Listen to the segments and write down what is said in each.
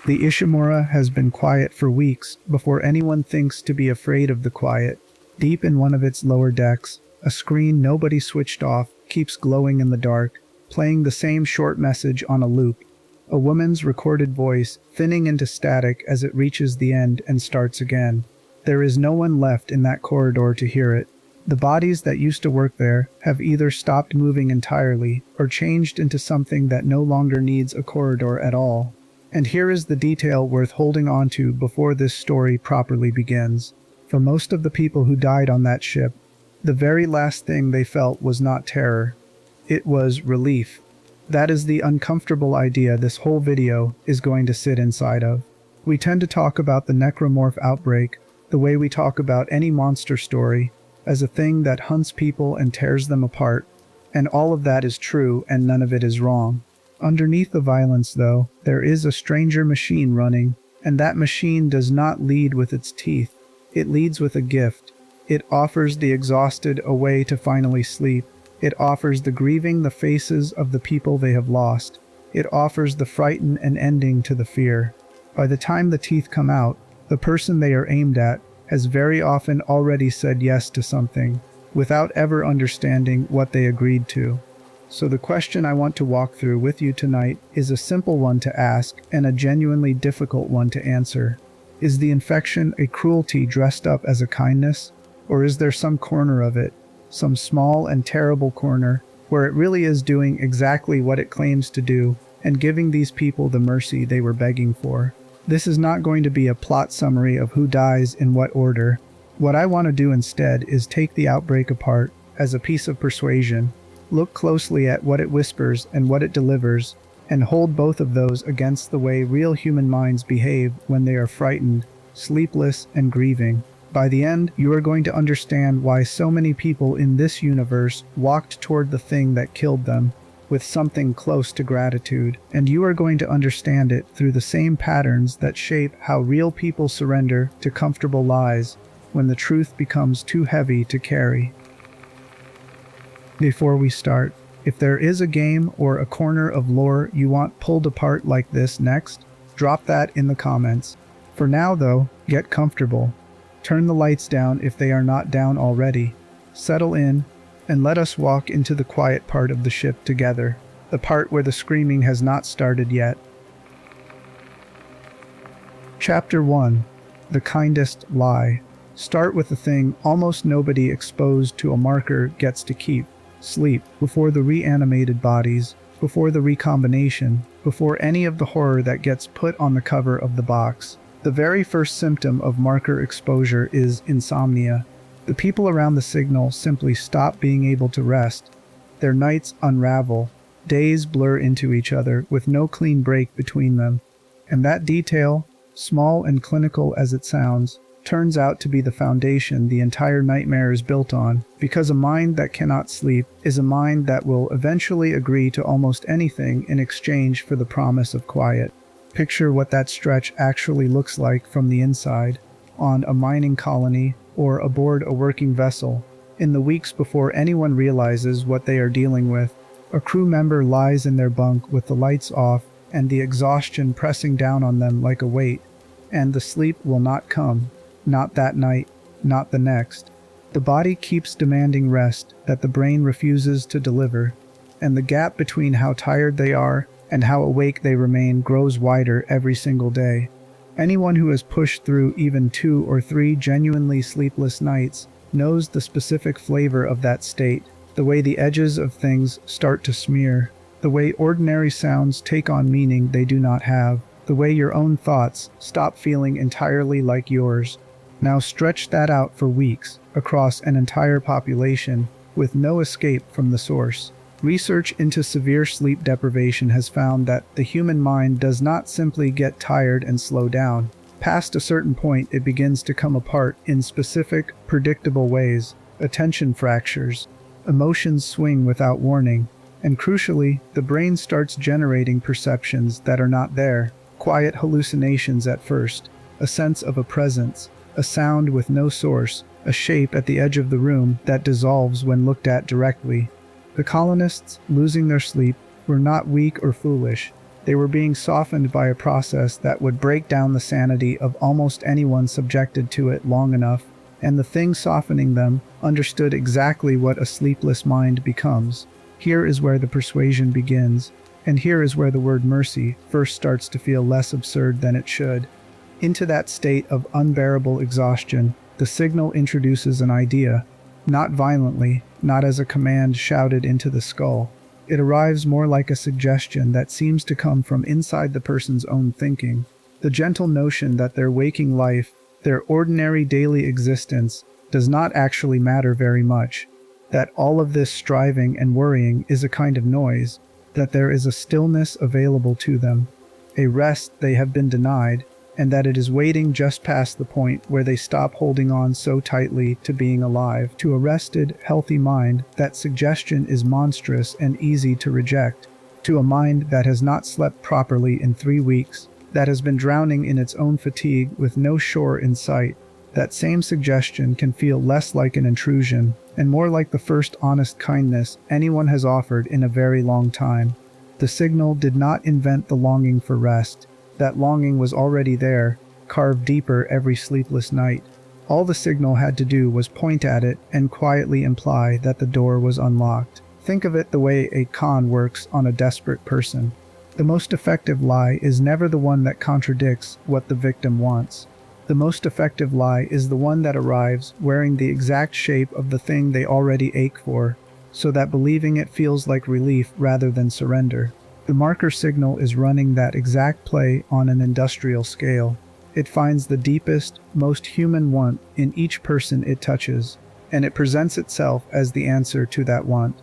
The Ishimura has been quiet for weeks before anyone thinks to be afraid of the quiet. Deep in one of its lower decks, a screen nobody switched off keeps glowing in the dark, playing the same short message on a loop. A woman's recorded voice thinning into static as it reaches the end and starts again. There is no one left in that corridor to hear it. The bodies that used to work there have either stopped moving entirely or changed into something that no longer needs a corridor at all. And here is the detail worth holding on to before this story properly begins. For most of the people who died on that ship, the very last thing they felt was not terror. It was relief. That is the uncomfortable idea this whole video is going to sit inside of. We tend to talk about the Necromorph outbreak the way we talk about any monster story, as a thing that hunts people and tears them apart, and all of that is true and none of it is wrong. Underneath the violence, though, there is a stranger machine running, and that machine does not lead with its teeth. It leads with a gift. It offers the exhausted a way to finally sleep. It offers the grieving the faces of the people they have lost. It offers the frightened an ending to the fear. By the time the teeth come out, the person they are aimed at has very often already said yes to something, without ever understanding what they agreed to. So the question I want to walk through with you tonight is a simple one to ask and a genuinely difficult one to answer. Is the infection a cruelty dressed up as a kindness? Or is there some corner of it, some small and terrible corner, where it really is doing exactly what it claims to do and giving these people the mercy they were begging for? This is not going to be a plot summary of who dies in what order. What I want to do instead is take the outbreak apart as a piece of persuasion, look closely at what it whispers and what it delivers, and hold both of those against the way real human minds behave when they are frightened, sleepless, and grieving. By the end, you are going to understand why so many people in this universe walked toward the thing that killed them with something close to gratitude, and you are going to understand it through the same patterns that shape how real people surrender to comfortable lies when the truth becomes too heavy to carry. Before we start, if there is a game or a corner of lore you want pulled apart like this next, drop that in the comments. For now though, get comfortable. Turn the lights down if they are not down already. Settle in, and let us walk into the quiet part of the ship together, the part where the screaming has not started yet. Chapter 1. The Kindest Lie. Start with the thing almost nobody exposed to a marker gets to keep. Sleep, before the reanimated bodies, before the recombination, before any of the horror that gets put on the cover of the box. The very first symptom of marker exposure is insomnia. The people around the signal simply stop being able to rest. Their nights unravel. Days blur into each other with no clean break between them. And that detail, small and clinical as it sounds, turns out to be the foundation the entire nightmare is built on, because a mind that cannot sleep is a mind that will eventually agree to almost anything in exchange for the promise of quiet. Picture what that stretch actually looks like from the inside, on a mining colony or aboard a working vessel. In the weeks before anyone realizes what they are dealing with, a crew member lies in their bunk with the lights off and the exhaustion pressing down on them like a weight, and the sleep will not come. Not that night, not the next. The body keeps demanding rest that the brain refuses to deliver, and the gap between how tired they are and how awake they remain grows wider every single day. Anyone who has pushed through even 2 or 3 genuinely sleepless nights knows the specific flavor of that state, the way the edges of things start to smear, the way ordinary sounds take on meaning they do not have, the way your own thoughts stop feeling entirely like yours. Now stretch that out for weeks, across an entire population, with no escape from the source. Research into severe sleep deprivation has found that the human mind does not simply get tired and slow down. Past a certain point, it begins to come apart in specific, predictable ways. Attention fractures, emotions swing without warning, and crucially, the brain starts generating perceptions that are not there. Quiet hallucinations at first, a sense of a presence, a sound with no source, a shape at the edge of the room that dissolves when looked at directly. The colonists, losing their sleep, were not weak or foolish. They were being softened by a process that would break down the sanity of almost anyone subjected to it long enough, and the thing softening them understood exactly what a sleepless mind becomes. Here is where the persuasion begins, and here is where the word mercy first starts to feel less absurd than it should. Into that state of unbearable exhaustion, the signal introduces an idea, not violently, not as a command shouted into the skull. It arrives more like a suggestion that seems to come from inside the person's own thinking. The gentle notion that their waking life, their ordinary daily existence, does not actually matter very much, that all of this striving and worrying is a kind of noise, that there is a stillness available to them, a rest they have been denied, and that it is waiting just past the point where they stop holding on so tightly to being alive. To a rested, healthy mind, that suggestion is monstrous and easy to reject. To a mind that has not slept properly in 3 weeks, that has been drowning in its own fatigue with no shore in sight, that same suggestion can feel less like an intrusion and more like the first honest kindness anyone has offered in a very long time. The signal did not invent the longing for rest. That longing was already there, carved deeper every sleepless night. All the signal had to do was point at it and quietly imply that the door was unlocked. Think of it the way a con works on a desperate person. The most effective lie is never the one that contradicts what the victim wants. The most effective lie is the one that arrives wearing the exact shape of the thing they already ache for, so that believing it feels like relief rather than surrender. The marker signal is running that exact play on an industrial scale. It finds the deepest, most human want in each person it touches, and it presents itself as the answer to that want.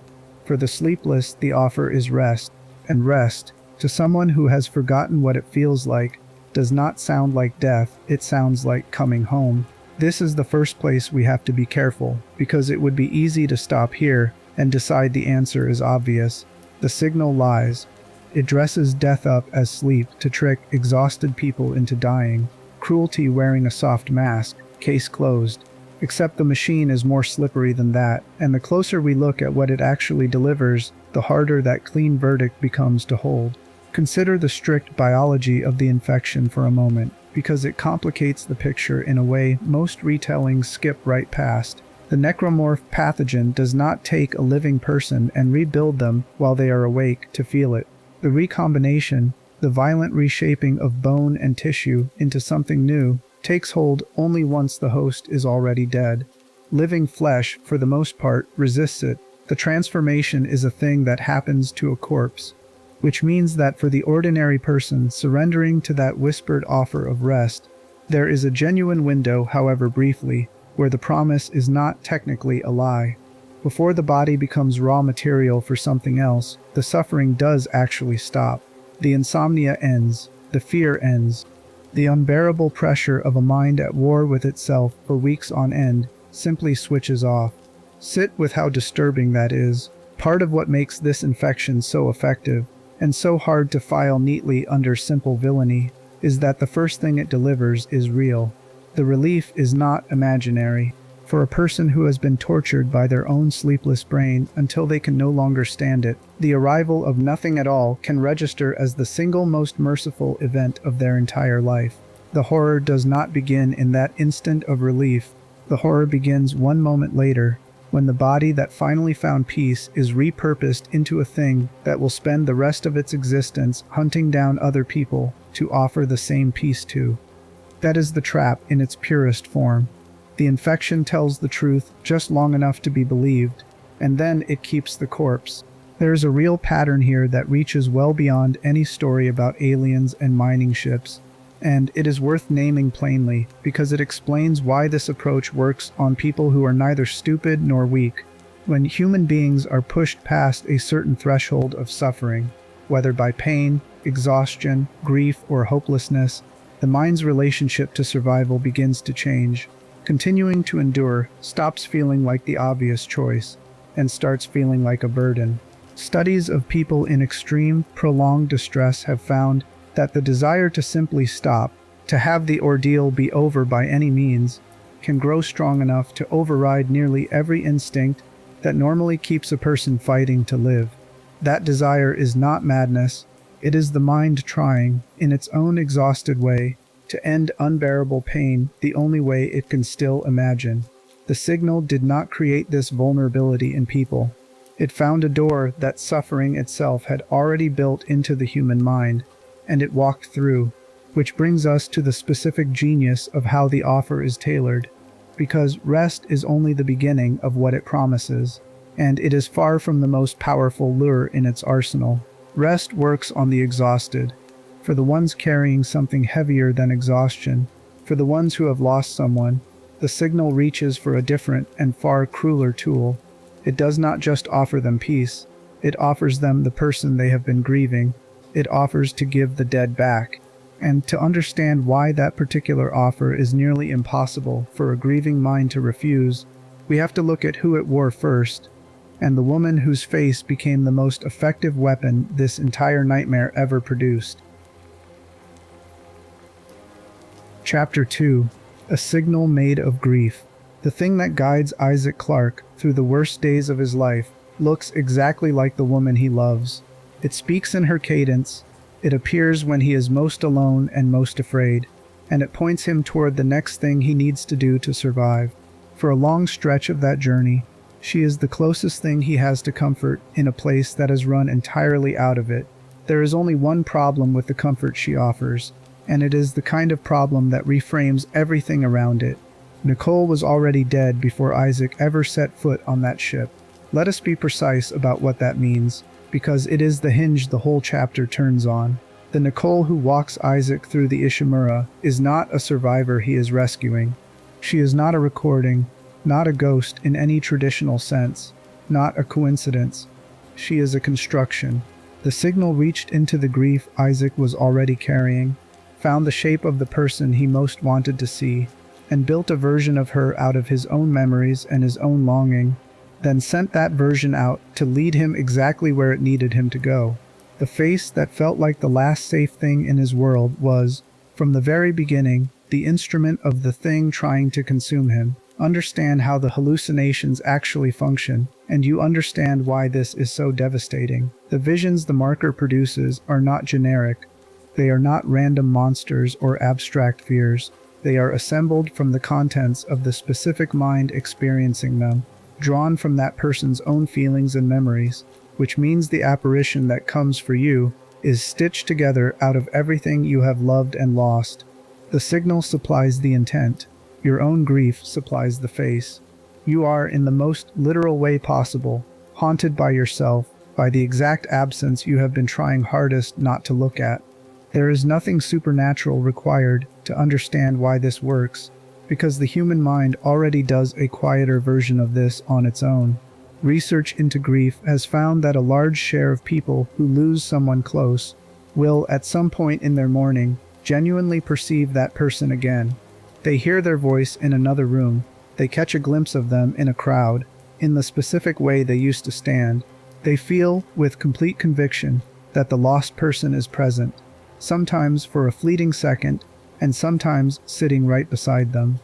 For the sleepless, the offer is rest, and rest, to someone who has forgotten what it feels like, does not sound like death, it sounds like coming home. This is the first place we have to be careful, because it would be easy to stop here and decide the answer is obvious. The signal lies. It dresses death up as sleep to trick exhausted people into dying. Cruelty wearing a soft mask, case closed. Except the machine is more slippery than that, and the closer we look at what it actually delivers, the harder that clean verdict becomes to hold. Consider the strict biology of the infection for a moment, because it complicates the picture in a way most retellings skip right past. The necromorph pathogen does not take a living person and rebuild them while they are awake to feel it. The recombination, the violent reshaping of bone and tissue into something new, takes hold only once the host is already dead. Living flesh, for the most part, resists it. The transformation is a thing that happens to a corpse, which means that for the ordinary person surrendering to that whispered offer of rest, there is a genuine window, however briefly, where the promise is not technically a lie. Before the body becomes raw material for something else, the suffering does actually stop. The insomnia ends. The fear ends. The unbearable pressure of a mind at war with itself for weeks on end simply switches off. Sit with how disturbing that is. Part of what makes this infection so effective, and so hard to file neatly under simple villainy, is that the first thing it delivers is real. The relief is not imaginary. For a person who has been tortured by their own sleepless brain until they can no longer stand it, the arrival of nothing at all can register as the single most merciful event of their entire life. The horror does not begin in that instant of relief. The horror begins one moment later, when the body that finally found peace is repurposed into a thing that will spend the rest of its existence hunting down other people to offer the same peace to. That is the trap in its purest form. The infection tells the truth just long enough to be believed, and then it keeps the corpse. There is a real pattern here that reaches well beyond any story about aliens and mining ships, and it is worth naming plainly because it explains why this approach works on people who are neither stupid nor weak. When human beings are pushed past a certain threshold of suffering, whether by pain, exhaustion, grief, or hopelessness, the mind's relationship to survival begins to change. Continuing to endure stops feeling like the obvious choice and starts feeling like a burden. Studies of people in extreme, prolonged distress have found that the desire to simply stop, to have the ordeal be over by any means, can grow strong enough to override nearly every instinct that normally keeps a person fighting to live. That desire is not madness, It is the mind trying, in its own exhausted way, to end unbearable pain the only way it can still imagine. The signal did not create this vulnerability in people. It found a door that suffering itself had already built into the human mind, and it walked through, which brings us to the specific genius of how the offer is tailored, because rest is only the beginning of what it promises, and it is far from the most powerful lure in its arsenal. Rest works on the exhausted, for the ones carrying something heavier than exhaustion, for the ones who have lost someone. The signal reaches for a different and far crueler tool. It does not just offer them peace, it offers them the person they have been grieving. It offers to give the dead back. And to understand why that particular offer is nearly impossible for a grieving mind to refuse, we have to look at who it wore first, and the woman whose face became the most effective weapon this entire nightmare ever produced. Chapter 2. A Signal Made of Grief. The thing that guides Isaac Clarke through the worst days of his life looks exactly like the woman he loves. It speaks in her cadence, it appears when he is most alone and most afraid, and it points him toward the next thing he needs to do to survive. For a long stretch of that journey, she is the closest thing he has to comfort in a place that has run entirely out of it. There is only one problem with the comfort she offers, and it is the kind of problem that reframes everything around it. Nicole was already dead before Isaac ever set foot on that ship. Let us be precise about what that means, because it is the hinge the whole chapter turns on. The Nicole who walks Isaac through the Ishimura is not a survivor he is rescuing. She is not a recording, not a ghost in any traditional sense, not a coincidence. She is a construction. The signal reached into the grief Isaac was already carrying, found the shape of the person he most wanted to see, and built a version of her out of his own memories and his own longing, then sent that version out to lead him exactly where it needed him to go. The face that felt like the last safe thing in his world was, from the very beginning, the instrument of the thing trying to consume him. Understand how the hallucinations actually function, and you understand why this is so devastating. The visions the marker produces are not generic. They are not random monsters or abstract fears. They are assembled from the contents of the specific mind experiencing them, drawn from that person's own feelings and memories, which means the apparition that comes for you is stitched together out of everything you have loved and lost. The signal supplies the intent. Your own grief supplies the face. You are, in the most literal way possible, haunted by yourself, by the exact absence you have been trying hardest not to look at. There is nothing supernatural required to understand why this works, because the human mind already does a quieter version of this on its own. Research into grief has found that a large share of people who lose someone close will, at some point in their mourning, genuinely perceive that person again. They hear their voice in another room, they catch a glimpse of them in a crowd, in the specific way they used to stand. They feel, with complete conviction, that the lost person is present, sometimes for a fleeting second, and sometimes sitting right beside them.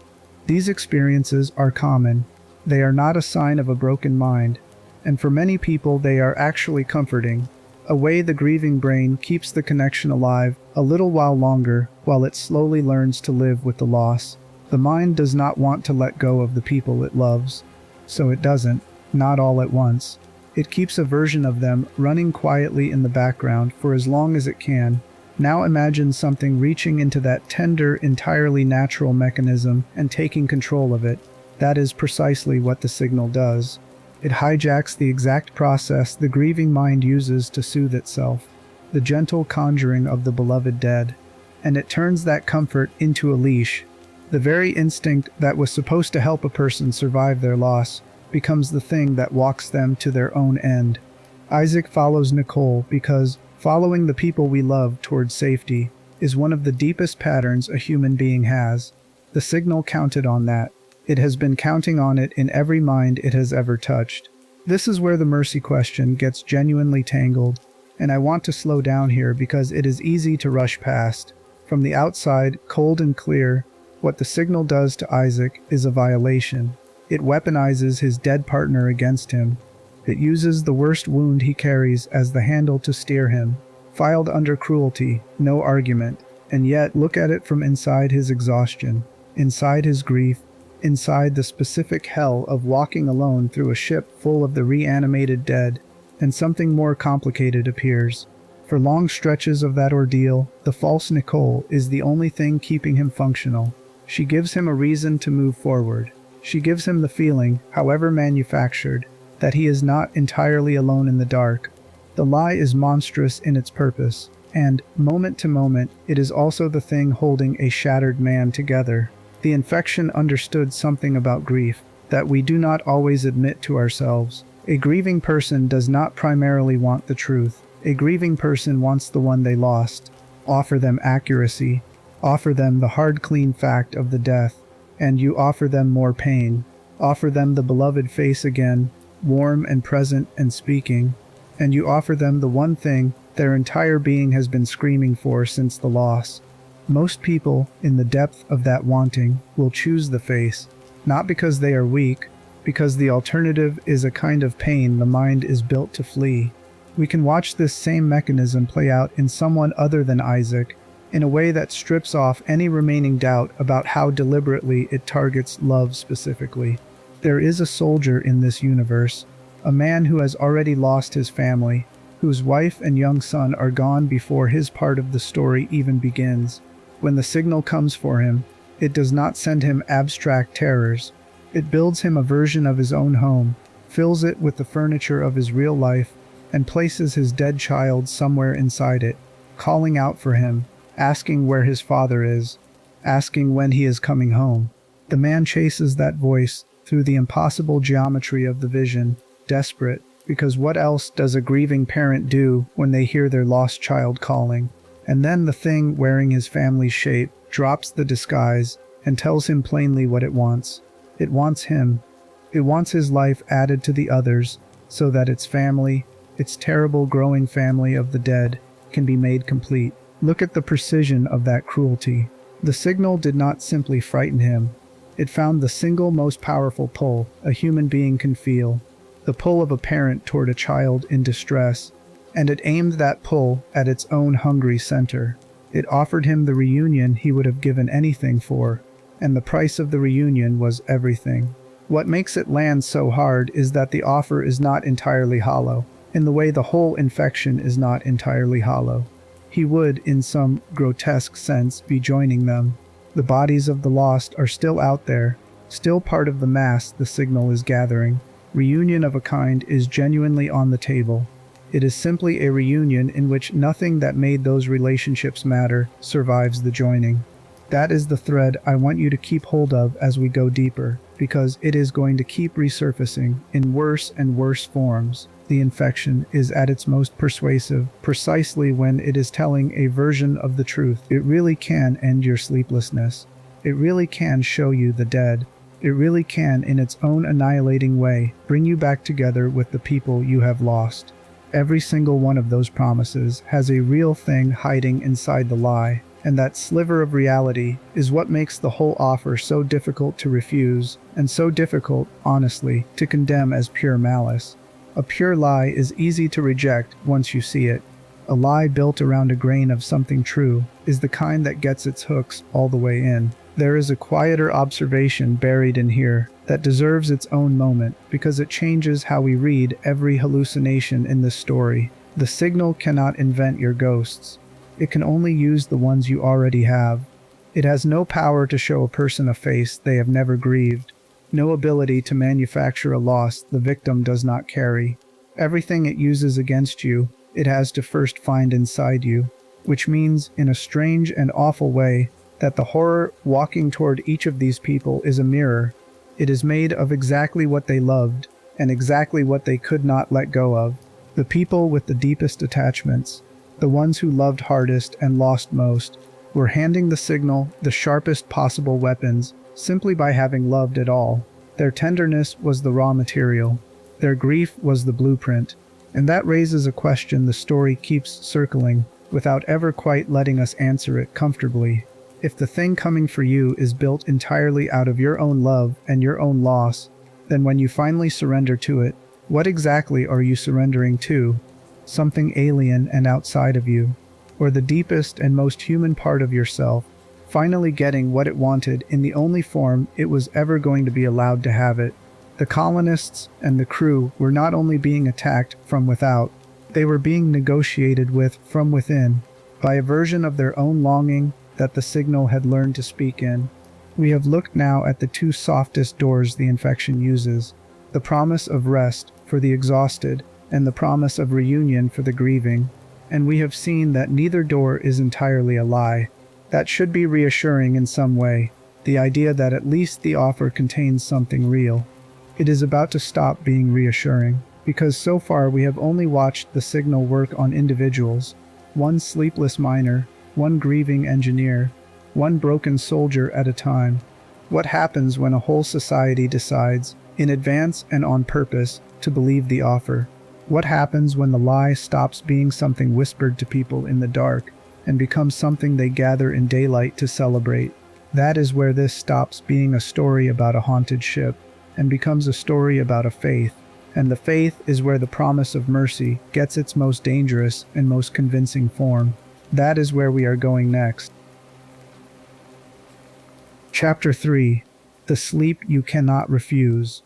These experiences are common. They are not a sign of a broken mind, and for many people they are actually comforting, a way the grieving brain keeps the connection alive a little while longer while it slowly learns to live with the loss. The mind does not want to let go of the people it loves, so it doesn't, not all at once. It keeps a version of them running quietly in the background for as long as it can. Now imagine something reaching into that tender, entirely natural mechanism and taking control of it. That is precisely what the signal does. It hijacks the exact process the grieving mind uses to soothe itself, the gentle conjuring of the beloved dead, and it turns that comfort into a leash. The very instinct that was supposed to help a person survive their loss becomes the thing that walks them to their own end. Isaac follows Nicole because following the people we love towards safety is one of the deepest patterns a human being has. The signal counted on that. It has been counting on it in every mind it has ever touched. This is where the mercy question gets genuinely tangled, and I want to slow down here because it is easy to rush past. From the outside, cold and clear, what the signal does to Isaac is a violation. It weaponizes his dead partner against him. It uses the worst wound he carries as the handle to steer him, filed under cruelty, no argument. And yet, look at it from inside his exhaustion, inside his grief, inside the specific hell of walking alone through a ship full of the reanimated dead, and something more complicated appears. For long stretches of that ordeal, the false Nicole is the only thing keeping him functional. She gives him a reason to move forward. She gives him the feeling, however manufactured, that he is not entirely alone in the dark. The lie is monstrous in its purpose, and, moment to moment, it is also the thing holding a shattered man together. The infection understood something about grief that we do not always admit to ourselves. A grieving person does not primarily want the truth. A grieving person wants the one they lost. Offer them accuracy. Offer them the hard, clean fact of the death, and you offer them more pain. Offer them the beloved face again, warm and present and speaking, and you offer them the one thing their entire being has been screaming for since the loss. Most people, in the depth of that wanting, will choose the face, not because they are weak, because the alternative is a kind of pain the mind is built to flee. We can watch this same mechanism play out in someone other than Isaac, in a way that strips off any remaining doubt about how deliberately it targets love specifically. There is a soldier in this universe, a man who has already lost his family, whose wife and young son are gone before his part of the story even begins. When the signal comes for him, it does not send him abstract terrors. It builds him a version of his own home, fills it with the furniture of his real life, and places his dead child somewhere inside it, calling out for him, asking where his father is, asking when he is coming home. The man chases that voice through the impossible geometry of the vision, desperate, because what else does a grieving parent do when they hear their lost child calling? And then the thing wearing his family's shape drops the disguise and tells him plainly what it wants. It wants him. It wants his life added to the others so that its family, its terrible growing family of the dead, can be made complete. Look at the precision of that cruelty. The signal did not simply frighten him. It found the single most powerful pull a human being can feel, the pull of a parent toward a child in distress, and it aimed that pull at its own hungry center. It offered him the reunion he would have given anything for, and the price of the reunion was everything. What makes it land so hard is that the offer is not entirely hollow, in the way the whole infection is not entirely hollow. He would, in some grotesque sense, be joining them. The bodies of the lost are still out there, still part of the mass the signal is gathering. Reunion of a kind is genuinely on the table. It is simply a reunion in which nothing that made those relationships matter survives the joining. That is the thread I want you to keep hold of as we go deeper, because it is going to keep resurfacing in worse and worse forms. The infection is at its most persuasive precisely when it is telling a version of the truth. It really can end your sleeplessness. It really can show you the dead. It really can, in its own annihilating way, bring you back together with the people you have lost. Every single one of those promises has a real thing hiding inside the lie, and that sliver of reality is what makes the whole offer so difficult to refuse, and so difficult, honestly, to condemn as pure malice. A pure lie is easy to reject once you see it. A lie built around a grain of something true is the kind that gets its hooks all the way in. There is a quieter observation buried in here that deserves its own moment because it changes how we read every hallucination in this story. The signal cannot invent your ghosts. It can only use the ones you already have. It has no power to show a person a face they have never grieved, no ability to manufacture a loss the victim does not carry. Everything it uses against you, it has to first find inside you, which means, in a strange and awful way, that the horror walking toward each of these people is a mirror. It is made of exactly what they loved, and exactly what they could not let go of. The people with the deepest attachments, the ones who loved hardest and lost most, were handing the signal the sharpest possible weapons simply by having loved at all. Their tenderness was the raw material. Their grief was the blueprint. And that raises a question the story keeps circling, without ever quite letting us answer it comfortably. If the thing coming for you is built entirely out of your own love and your own loss, then when you finally surrender to it, what exactly are you surrendering to? something alien and outside of you, or the deepest and most human part of yourself, finally getting what it wanted in the only form it was ever going to be allowed to have it. The colonists and the crew were not only being attacked from without, they were being negotiated with from within, by a version of their own longing that the signal had learned to speak in. We have looked now at the two softest doors the infection uses, the promise of rest for the exhausted and the promise of reunion for the grieving, and we have seen that neither door is entirely a lie. That should be reassuring in some way, the idea that at least the offer contains something real. It is about to stop being reassuring, because so far we have only watched the signal work on individuals, one sleepless miner, one grieving engineer, one broken soldier at a time. What happens when a whole society decides, in advance and on purpose, to believe the offer? What happens when the lie stops being something whispered to people in the dark and becomes something they gather in daylight to celebrate? That is where this stops being a story about a haunted ship and becomes a story about a faith. And the faith is where the promise of mercy gets its most dangerous and most convincing form. That is where we are going next. Chapter 3. The Sleep You Cannot Refuse.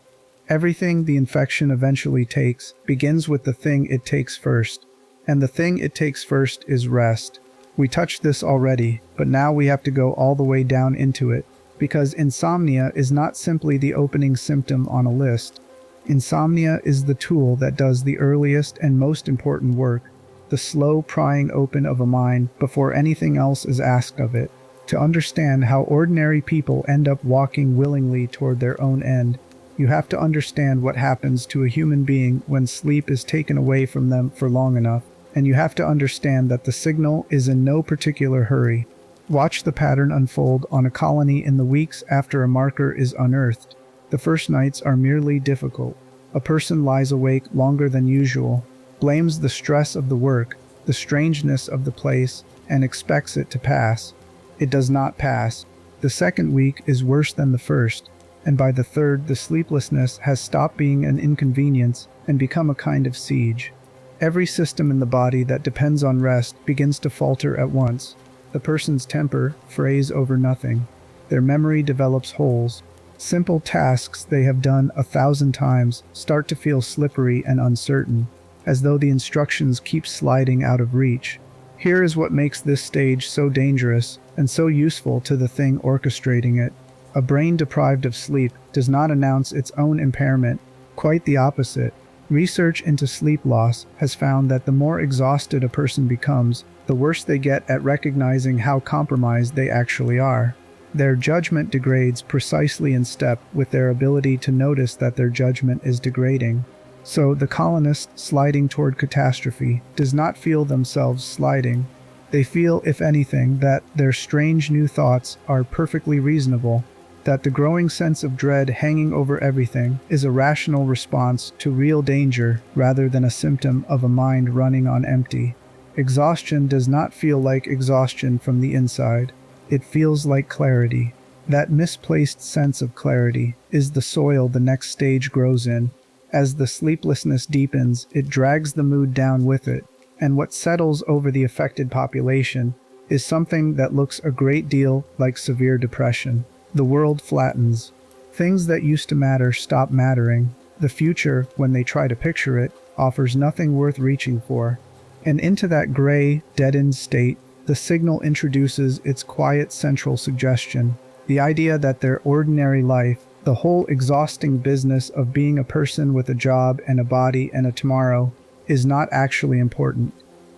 Everything the infection eventually takes begins with the thing it takes first, and the thing it takes first is rest. We touched this already, but now we have to go all the way down into it, because insomnia is not simply the opening symptom on a list. Insomnia is the tool that does the earliest and most important work, the slow prying open of a mind before anything else is asked of it. To understand how ordinary people end up walking willingly toward their own end, you have to understand what happens to a human being when sleep is taken away from them for long enough, and you have to understand that the signal is in no particular hurry. Watch the pattern unfold on a colony in the weeks after a marker is unearthed. The first nights are merely difficult. A person lies awake longer than usual, blames the stress of the work, the strangeness of the place, and expects it to pass. It does not pass. The second week is worse than the first, and by the third the sleeplessness has stopped being an inconvenience and become a kind of siege. Every system in the body that depends on rest begins to falter at once. The person's temper frays over nothing. Their memory develops holes. Simple tasks they have done 1,000 times start to feel slippery and uncertain, as though the instructions keep sliding out of reach. Here is what makes this stage so dangerous and so useful to the thing orchestrating it. A brain deprived of sleep does not announce its own impairment, quite the opposite. Research into sleep loss has found that the more exhausted a person becomes, the worse they get at recognizing how compromised they actually are. Their judgment degrades precisely in step with their ability to notice that their judgment is degrading. So the colonist sliding toward catastrophe does not feel themselves sliding. They feel, if anything, that their strange new thoughts are perfectly reasonable, that the growing sense of dread hanging over everything is a rational response to real danger rather than a symptom of a mind running on empty. Exhaustion does not feel like exhaustion from the inside. It feels like clarity. That misplaced sense of clarity is the soil the next stage grows in. As the sleeplessness deepens, it drags the mood down with it, and what settles over the affected population is something that looks a great deal like severe depression. The world flattens. Things that used to matter stop mattering. The future, when they try to picture it, offers nothing worth reaching for. And into that gray, deadened state, the signal introduces its quiet central suggestion, the idea that their ordinary life, the whole exhausting business of being a person with a job and a body and a tomorrow, is not actually important,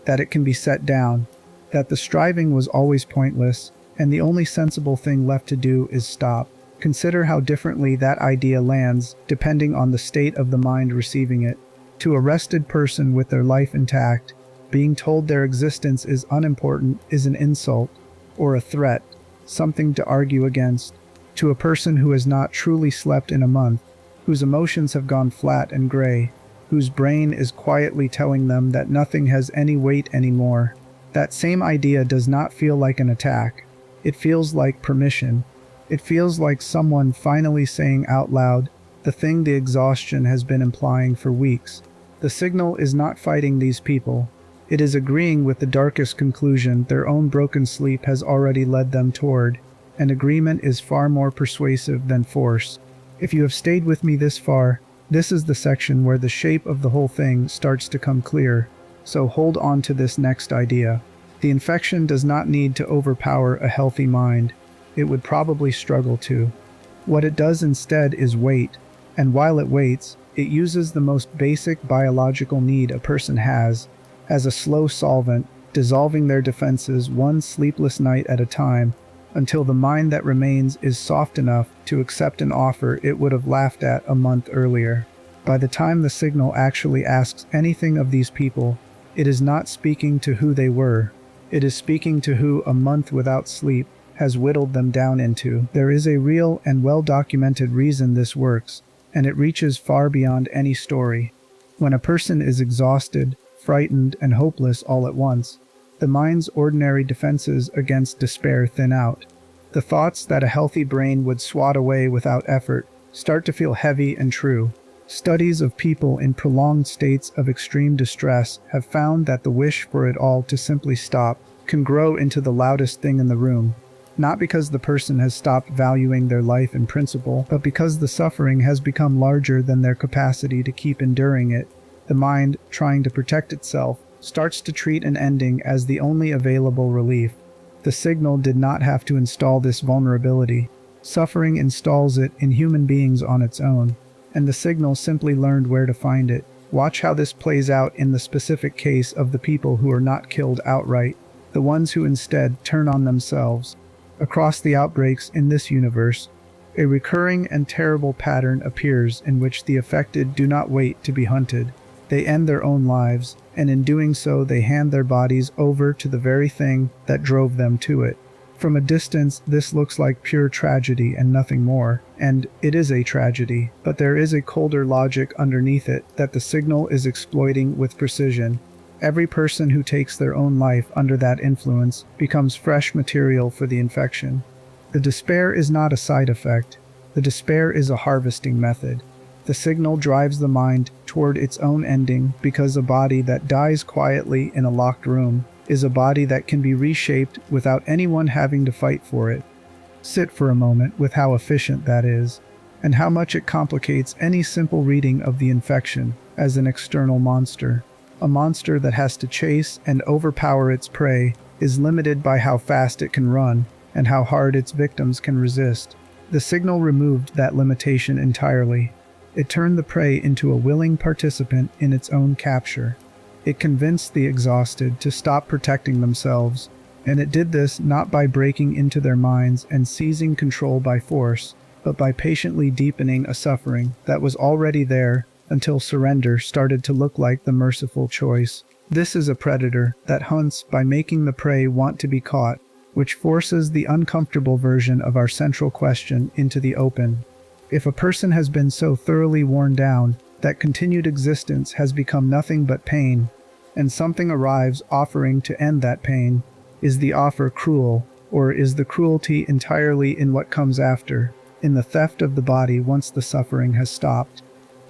that it can be set down, that the striving was always pointless, and the only sensible thing left to do is stop. Consider how differently that idea lands depending on the state of the mind receiving it. To a rested person with their life intact, being told their existence is unimportant is an insult, or a threat, something to argue against. To a person who has not truly slept in a month, whose emotions have gone flat and gray, whose brain is quietly telling them that nothing has any weight anymore, that same idea does not feel like an attack. It feels like permission. It feels like someone finally saying out loud the thing the exhaustion has been implying for weeks, The signal is not fighting these people. It is agreeing with the darkest conclusion their own broken sleep has already led them toward, and agreement is far more persuasive than force. If you have stayed with me this far, this is the section where the shape of the whole thing starts to come clear, so hold on to this next idea. The infection does not need to overpower a healthy mind. It would probably struggle to. What it does instead is wait, and while it waits, it uses the most basic biological need a person has, as a slow solvent, dissolving their defenses one sleepless night at a time, until the mind that remains is soft enough to accept an offer it would have laughed at a month earlier. By the time the signal actually asks anything of these people, it is not speaking to who they were. It is speaking to who a month without sleep has whittled them down into. There is a real and well-documented reason this works, and it reaches far beyond any story. When a person is exhausted, frightened, and hopeless all at once, the mind's ordinary defenses against despair thin out. The thoughts that a healthy brain would swat away without effort start to feel heavy and true. Studies of people in prolonged states of extreme distress have found that the wish for it all to simply stop can grow into the loudest thing in the room, not because the person has stopped valuing their life and principle, but because the suffering has become larger than their capacity to keep enduring it. The mind, trying to protect itself, starts to treat an ending as the only available relief. The signal did not have to install this vulnerability. Suffering installs it in human beings on its own, and the signal simply learned where to find it. Watch how this plays out in the specific case of the people who are not killed outright, the ones who instead turn on themselves. Across the outbreaks in this universe, a recurring and terrible pattern appears in which the affected do not wait to be hunted. They end their own lives, and in doing so they hand their bodies over to the very thing that drove them to it. From a distance, this looks like pure tragedy and nothing more, and it is a tragedy, but there is a colder logic underneath it that the signal is exploiting with precision. Every person who takes their own life under that influence becomes fresh material for the infection. The despair is not a side effect. The despair is a harvesting method. The signal drives the mind toward its own ending because a body that dies quietly in a locked room is a body that can be reshaped without anyone having to fight for it. Sit for a moment with how efficient that is, and how much it complicates any simple reading of the infection as an external monster. A monster that has to chase and overpower its prey is limited by how fast it can run and how hard its victims can resist. The signal removed that limitation entirely. It turned the prey into a willing participant in its own capture. It convinced the exhausted to stop protecting themselves, and it did this not by breaking into their minds and seizing control by force, but by patiently deepening a suffering that was already there until surrender started to look like the merciful choice. This is a predator that hunts by making the prey want to be caught, which forces the uncomfortable version of our central question into the open. If a person has been so thoroughly worn down that continued existence has become nothing but pain, and something arrives offering to end that pain, is the offer cruel, or is the cruelty entirely in what comes after, in the theft of the body once the suffering has stopped?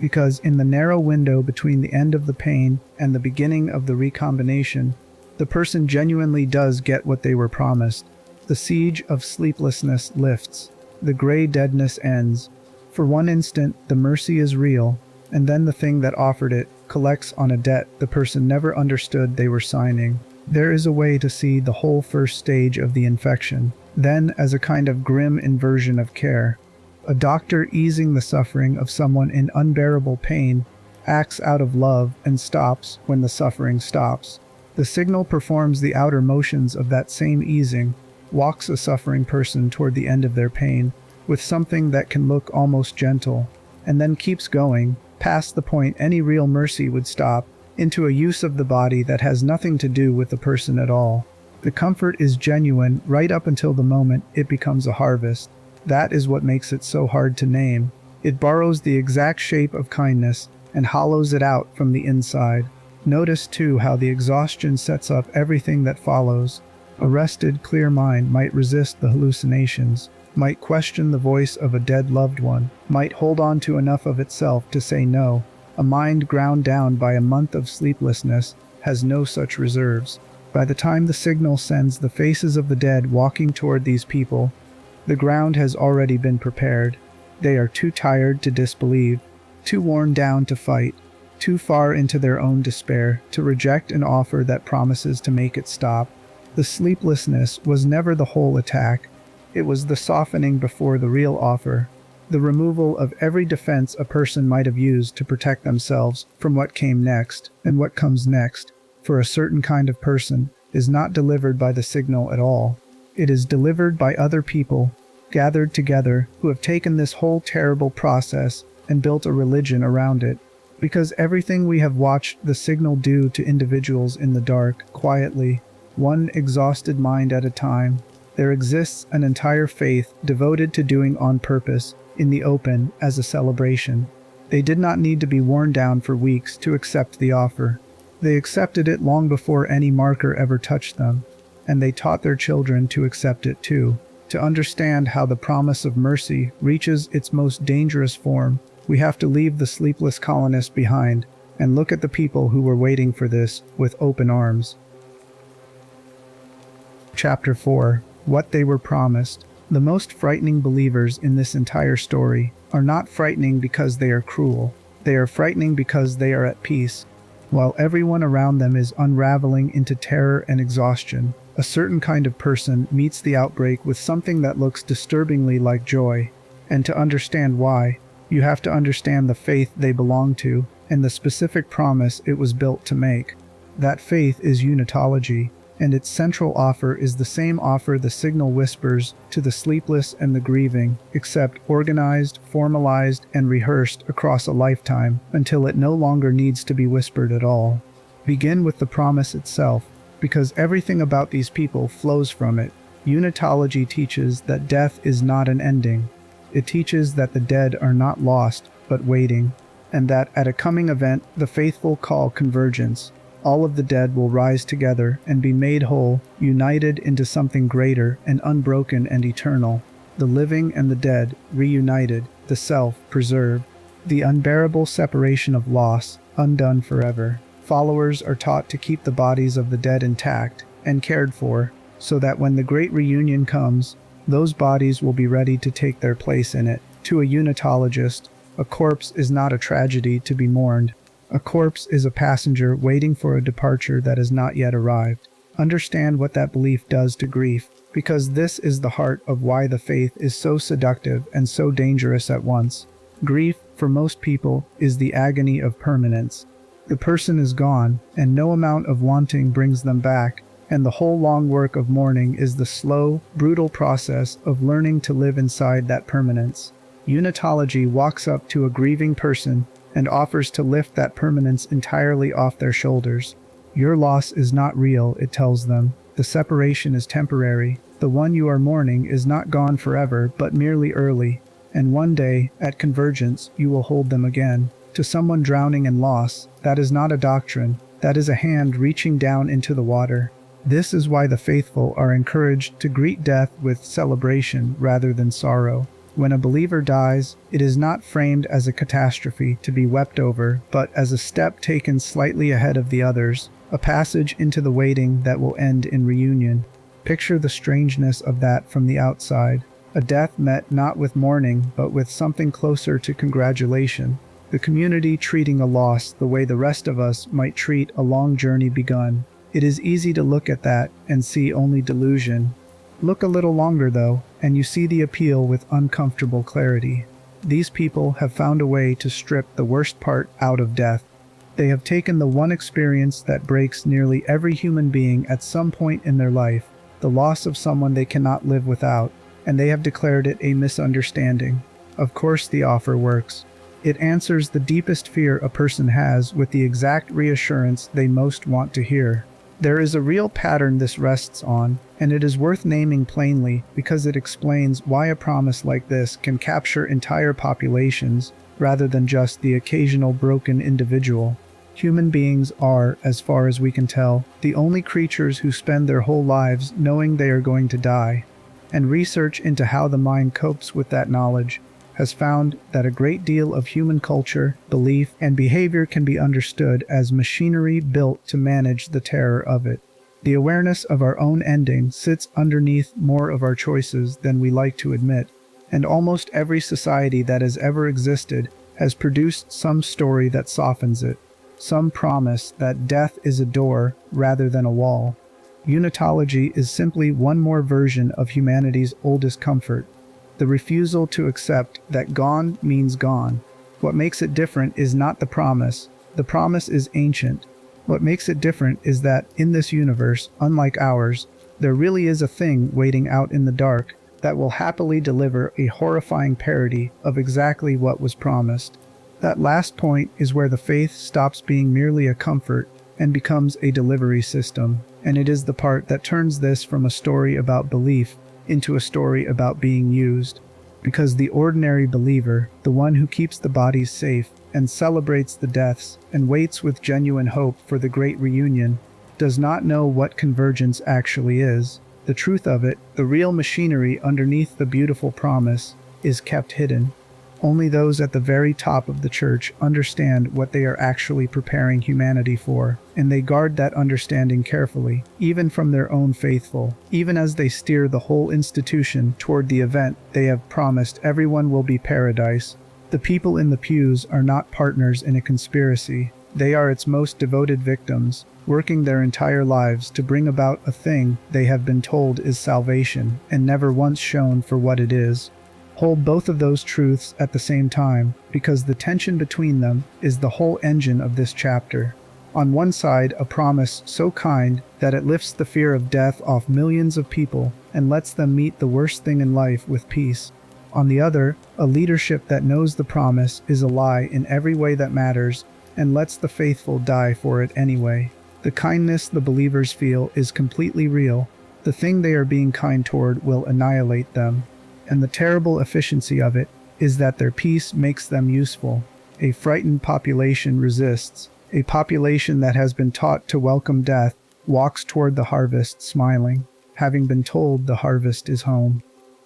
Because in the narrow window between the end of the pain and the beginning of the recombination, the person genuinely does get what they were promised. The siege of sleeplessness lifts. The gray deadness ends. For one instant, the mercy is real, and then the thing that offered it collects on a debt the person never understood they were signing. There is a way to see the whole first stage of the infection, then as a kind of grim inversion of care. A doctor easing the suffering of someone in unbearable pain acts out of love and stops when the suffering stops. The signal performs the outer motions of that same easing, walks a suffering person toward the end of their pain with something that can look almost gentle, and then keeps going, past the point any real mercy would stop, into a use of the body that has nothing to do with the person at all. The comfort is genuine right up until the moment it becomes a harvest. That is what makes it so hard to name. It borrows the exact shape of kindness and hollows it out from the inside. Notice too how the exhaustion sets up everything that follows. A rested, clear mind might resist the hallucinations, might question the voice of a dead loved one, might hold on to enough of itself to say no, A mind ground down by a month of sleeplessness has no such reserves. By the time the signal sends the faces of the dead walking toward these people, the ground has already been prepared. They are too tired to disbelieve, too worn down to fight, too far into their own despair to reject an offer that promises to make it stop. The sleeplessness was never the whole attack. It was the softening before the real offer, the removal of every defense a person might have used to protect themselves from what came next. And what comes next, for a certain kind of person, is not delivered by the signal at all. It is delivered by other people, gathered together, who have taken this whole terrible process and built a religion around it. Because everything we have watched the signal do to individuals in the dark, quietly, one exhausted mind at a time, there exists an entire faith devoted to doing on purpose, in the open, as a celebration. They did not need to be worn down for weeks to accept the offer. They accepted it long before any marker ever touched them, and they taught their children to accept it too. To understand how the promise of mercy reaches its most dangerous form, we have to leave the sleepless colonists behind and look at the people who were waiting for this with open arms. Chapter 4. What they were promised. The most frightening believers in this entire story are not frightening because they are cruel. They are frightening because they are at peace. While everyone around them is unraveling into terror and exhaustion, a certain kind of person meets the outbreak with something that looks disturbingly like joy. And to understand why, you have to understand the faith they belong to and the specific promise it was built to make. That faith is Unitology, and its central offer is the same offer the signal whispers to the sleepless and the grieving, except organized, formalized, and rehearsed across a lifetime until it no longer needs to be whispered at all. Begin with the promise itself, because everything about these people flows from it. Unitology teaches that death is not an ending. It teaches that the dead are not lost, but waiting, and that at a coming event the faithful call convergence. All of the dead will rise together and be made whole, united into something greater and unbroken and eternal. The living and the dead reunited, the self preserved. The unbearable separation of loss, undone forever. Followers are taught to keep the bodies of the dead intact and cared for, so that when the great reunion comes, those bodies will be ready to take their place in it. To a Unitologist, a corpse is not a tragedy to be mourned. A corpse is a passenger waiting for a departure that has not yet arrived. Understand what that belief does to grief, because this is the heart of why the faith is so seductive and so dangerous at once. Grief, for most people, is the agony of permanence. The person is gone, and no amount of wanting brings them back, and the whole long work of mourning is the slow, brutal process of learning to live inside that permanence. Unitology walks up to a grieving person and offers to lift that permanence entirely off their shoulders. Your loss is not real, it tells them. The separation is temporary. The one you are mourning is not gone forever, but merely early. And one day, at convergence, you will hold them again. To someone drowning in loss, that is not a doctrine. That is a hand reaching down into the water. This is why the faithful are encouraged to greet death with celebration rather than sorrow. When a believer dies, it is not framed as a catastrophe to be wept over, but as a step taken slightly ahead of the others, a passage into the waiting that will end in reunion. Picture the strangeness of that from the outside. A death met not with mourning, but with something closer to congratulation. The community treating a loss the way the rest of us might treat a long journey begun. It is easy to look at that and see only delusion. Look a little longer, though, and you see the appeal with uncomfortable clarity. These people have found a way to strip the worst part out of death. They have taken the one experience that breaks nearly every human being at some point in their life, the loss of someone they cannot live without, and they have declared it a misunderstanding. Of course the offer works. It answers the deepest fear a person has with the exact reassurance they most want to hear. There is a real pattern this rests on, and it is worth naming plainly because it explains why a promise like this can capture entire populations rather than just the occasional broken individual. Human beings are, as far as we can tell, the only creatures who spend their whole lives knowing they are going to die, and research into how the mind copes with that knowledge has found that a great deal of human culture, belief, and behavior can be understood as machinery built to manage the terror of it. The awareness of our own ending sits underneath more of our choices than we like to admit, and almost every society that has ever existed has produced some story that softens it, some promise that death is a door rather than a wall. Unitology is simply one more version of humanity's oldest comfort, the refusal to accept that gone means gone. What makes it different is not the promise is ancient. What makes it different is that in this universe, unlike ours, there really is a thing waiting out in the dark that will happily deliver a horrifying parody of exactly what was promised. That last point is where the faith stops being merely a comfort and becomes a delivery system, and it is the part that turns this from a story about belief into a story about being used. Because the ordinary believer, the one who keeps the bodies safe and celebrates the deaths and waits with genuine hope for the great reunion, does not know what convergence actually is. The truth of it, the real machinery underneath the beautiful promise, is kept hidden. Only those at the very top of the church understand what they are actually preparing humanity for, and they guard that understanding carefully, even from their own faithful, even as they steer the whole institution toward the event they have promised everyone will be paradise. The people in the pews are not partners in a conspiracy. They are its most devoted victims, working their entire lives to bring about a thing they have been told is salvation and never once shown for what it is. Hold both of those truths at the same time, because the tension between them is the whole engine of this chapter. On one side, a promise so kind that it lifts the fear of death off millions of people and lets them meet the worst thing in life with peace. On the other, a leadership that knows the promise is a lie in every way that matters and lets the faithful die for it anyway. The kindness the believers feel is completely real. The thing they are being kind toward will annihilate them. And the terrible efficiency of it is that their peace makes them useful. A frightened population resists. A population that has been taught to welcome death walks toward the harvest smiling, having been told the harvest is home.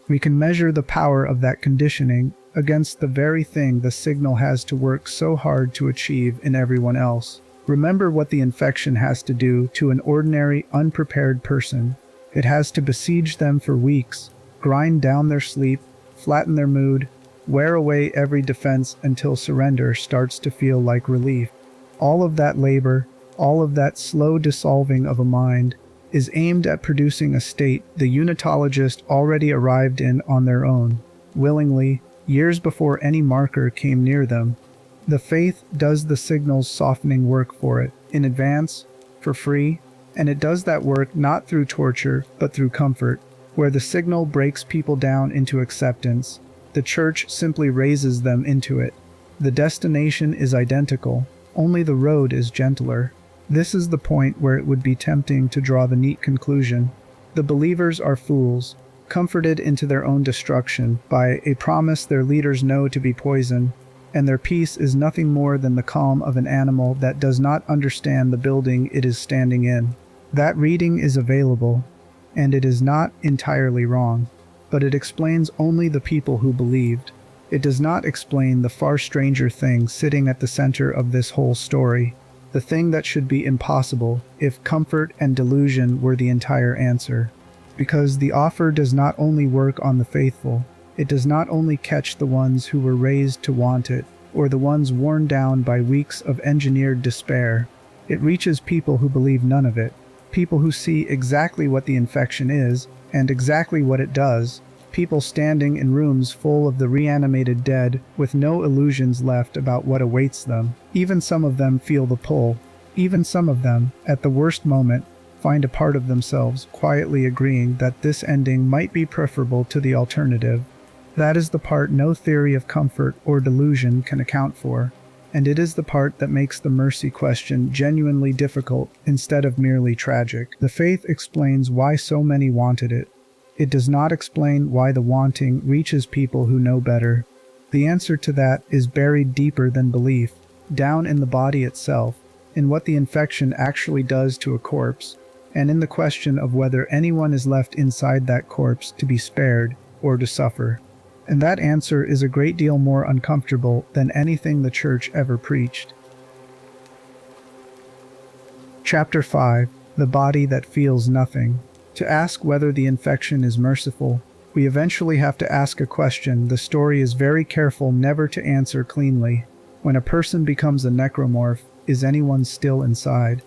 We can measure the power of that conditioning against the very thing the signal has to work so hard to achieve in everyone else. Remember what the infection has to do to an ordinary, unprepared person. It has to besiege them for weeks, grind down their sleep, flatten their mood, wear away every defense until surrender starts to feel like relief. All of that labor, all of that slow dissolving of a mind, is aimed at producing a state the Unitologist already arrived in on their own, willingly, years before any marker came near them. The faith does the signal's softening work for it, in advance, for free, and it does that work not through torture, but through comfort. Where the signal breaks people down into acceptance, the church simply raises them into it. The destination is identical, only the road is gentler. This is the point where it would be tempting to draw the neat conclusion. The believers are fools, comforted into their own destruction by a promise their leaders know to be poison, and their peace is nothing more than the calm of an animal that does not understand the building it is standing in. That reading is available, and it is not entirely wrong, but it explains only the people who believed. It does not explain the far stranger thing sitting at the center of this whole story, the thing that should be impossible if comfort and delusion were the entire answer. Because the offer does not only work on the faithful, it does not only catch the ones who were raised to want it, or the ones worn down by weeks of engineered despair. It reaches people who believe none of it, people who see exactly what the infection is and exactly what it does, people standing in rooms full of the reanimated dead with no illusions left about what awaits them. Even some of them feel the pull. Even some of them, at the worst moment, find a part of themselves quietly agreeing that this ending might be preferable to the alternative. That is the part no theory of comfort or delusion can account for, and it is the part that makes the mercy question genuinely difficult instead of merely tragic. The faith explains why so many wanted it. It does not explain why the wanting reaches people who know better. The answer to that is buried deeper than belief, down in the body itself, in what the infection actually does to a corpse, and in the question of whether anyone is left inside that corpse to be spared or to suffer. And that answer is a great deal more uncomfortable than anything the church ever preached. Chapter 5. The Body That Feels Nothing. To ask whether the infection is merciful, we eventually have to ask a question the story is very careful never to answer cleanly. When a person becomes a necromorph, is anyone still inside?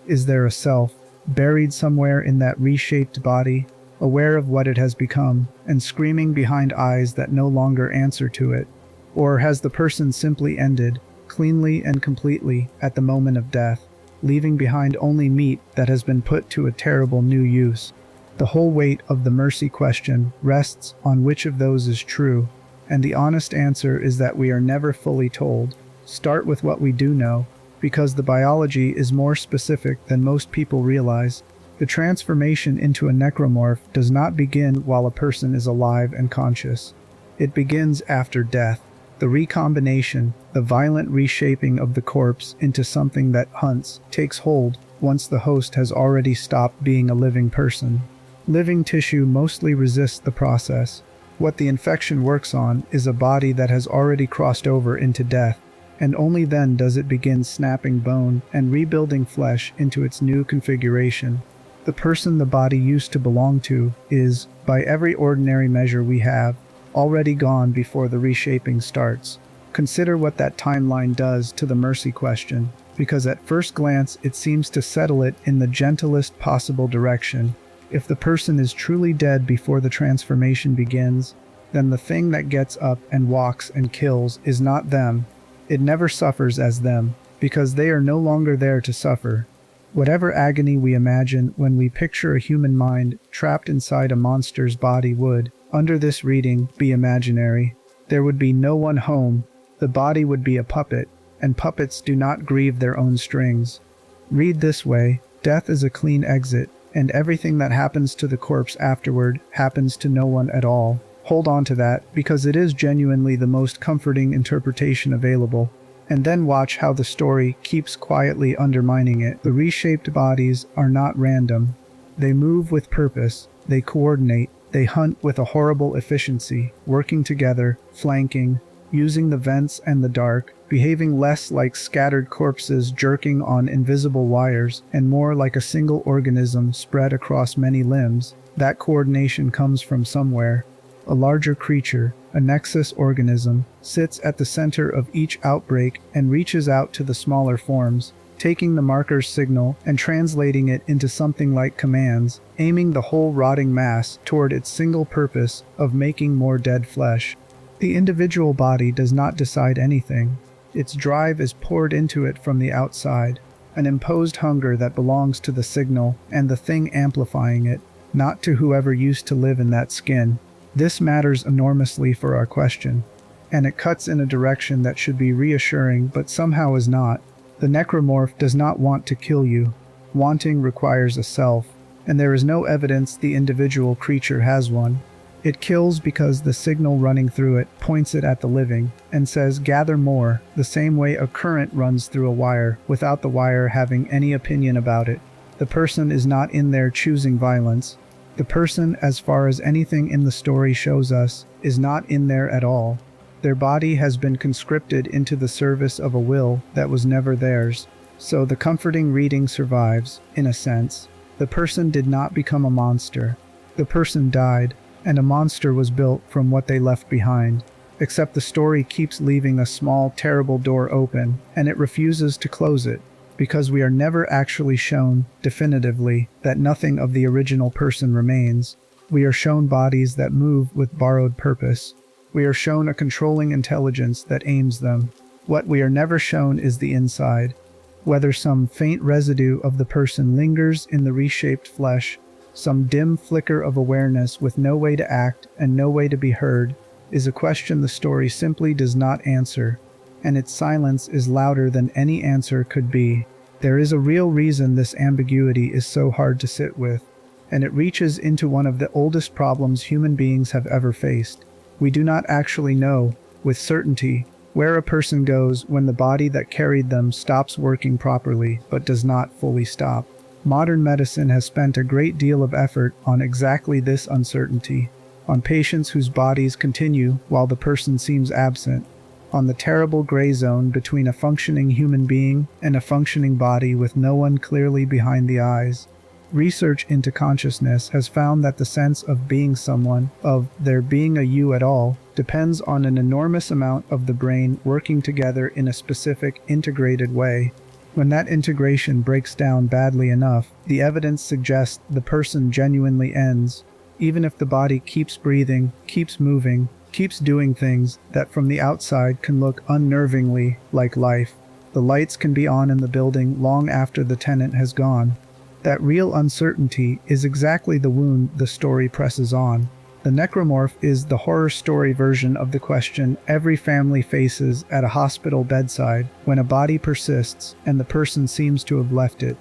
Is there a self, buried somewhere in that reshaped body, aware of what it has become, and screaming behind eyes that no longer answer to it? Or has the person simply ended, cleanly and completely, at the moment of death, leaving behind only meat that has been put to a terrible new use? The whole weight of the mercy question rests on which of those is true, and the honest answer is that we are never fully told. Start with what we do know, because the biology is more specific than most people realize. The transformation into a necromorph does not begin while a person is alive and conscious. It begins after death. The recombination, the violent reshaping of the corpse into something that hunts, takes hold once the host has already stopped being a living person. Living tissue mostly resists the process. What the infection works on is a body that has already crossed over into death, and only then does it begin snapping bone and rebuilding flesh into its new configuration. The person the body used to belong to is, by every ordinary measure we have, already gone before the reshaping starts. Consider what that timeline does to the mercy question, because at first glance it seems to settle it in the gentlest possible direction. If the person is truly dead before the transformation begins, then the thing that gets up and walks and kills is not them. It never suffers as them, because they are no longer there to suffer. Whatever agony we imagine when we picture a human mind trapped inside a monster's body would, under this reading, be imaginary. There would be no one home. The body would be a puppet, and puppets do not grieve their own strings. Read this way: death is a clean exit, and everything that happens to the corpse afterward happens to no one at all. Hold on to that, because it is genuinely the most comforting interpretation available. And then watch how the story keeps quietly undermining it. The reshaped bodies are not random. They move with purpose, they coordinate, they hunt with a horrible efficiency, working together, flanking, using the vents and the dark, behaving less like scattered corpses jerking on invisible wires, and more like a single organism spread across many limbs. That coordination comes from somewhere. A larger creature, a nexus organism, sits at the center of each outbreak and reaches out to the smaller forms, taking the marker's signal and translating it into something like commands, aiming the whole rotting mass toward its single purpose of making more dead flesh. The individual body does not decide anything. Its drive is poured into it from the outside, an imposed hunger that belongs to the signal and the thing amplifying it, not to whoever used to live in that skin. This matters enormously for our question, and it cuts in a direction that should be reassuring but somehow is not. The necromorph does not want to kill you. Wanting requires a self, and there is no evidence the individual creature has one. It kills because the signal running through it points it at the living, and says gather more, the same way a current runs through a wire, without the wire having any opinion about it. The person is not in there choosing violence. The person, as far as anything in the story shows us, is not in there at all. Their body has been conscripted into the service of a will that was never theirs. So the comforting reading survives, in a sense. The person did not become a monster. The person died, and a monster was built from what they left behind. Except the story keeps leaving a small, terrible door open, and it refuses to close it, because we are never actually shown, definitively, that nothing of the original person remains. We are shown bodies that move with borrowed purpose. We are shown a controlling intelligence that aims them. What we are never shown is the inside. Whether some faint residue of the person lingers in the reshaped flesh, some dim flicker of awareness with no way to act and no way to be heard, is a question the story simply does not answer, and its silence is louder than any answer could be. There is a real reason this ambiguity is so hard to sit with, and it reaches into one of the oldest problems human beings have ever faced. We do not actually know, with certainty, where a person goes when the body that carried them stops working properly, but does not fully stop. Modern medicine has spent a great deal of effort on exactly this uncertainty. on patients whose bodies continue while the person seems absent, on the terrible gray zone between a functioning human being and a functioning body with no one clearly behind the eyes. Research into consciousness has found that the sense of being someone, of there being a you at all, depends on an enormous amount of the brain working together in a specific, integrated way. When that integration breaks down badly enough, the evidence suggests the person genuinely ends, even if the body keeps breathing, keeps moving, keeps doing things that from the outside can look unnervingly like life. The lights can be on in the building long after the tenant has gone. That real uncertainty is exactly the wound the story presses on. The Necromorph is the horror story version of the question every family faces at a hospital bedside when a body persists and the person seems to have left it.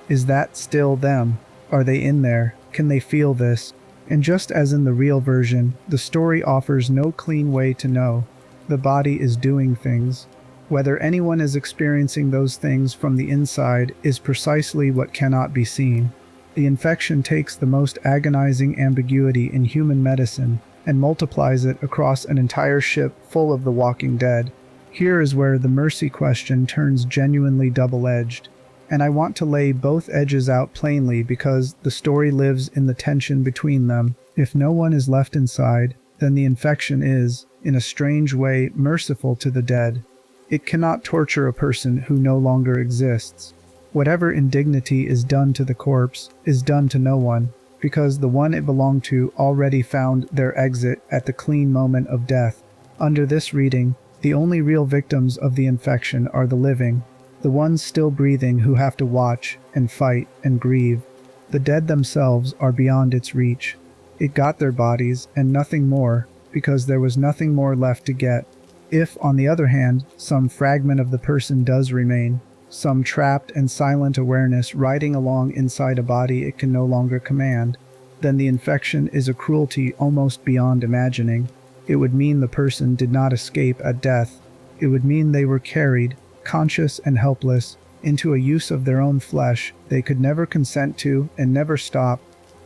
Is that still them? Are they in there? Can they feel this? And just as in the real version, the story offers no clean way to know. The body is doing things. Whether anyone is experiencing those things from the inside is precisely what cannot be seen. The infection takes the most agonizing ambiguity in human medicine and multiplies it across an entire ship full of the walking dead. Here is where the mercy question turns genuinely double-edged. And I want to lay both edges out plainly because the story lives in the tension between them. If no one is left inside, then the infection is, in a strange way, merciful to the dead. It cannot torture a person who no longer exists. Whatever indignity is done to the corpse is done to no one, because the one it belonged to already found their exit at the clean moment of death. Under this reading, the only real victims of the infection are the living, the ones still breathing who have to watch and fight and grieve. The dead themselves are beyond its reach. It got their bodies and nothing more, because there was nothing more left to get. If, on the other hand, some fragment of the person does remain, some trapped and silent awareness riding along inside a body it can no longer command, then the infection is a cruelty almost beyond imagining. It would mean the person did not escape at death. It would mean they were carried, conscious and helpless, into a use of their own flesh they could never consent to and never stop,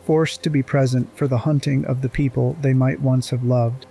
forced to be present for the hunting of the people they might once have loved.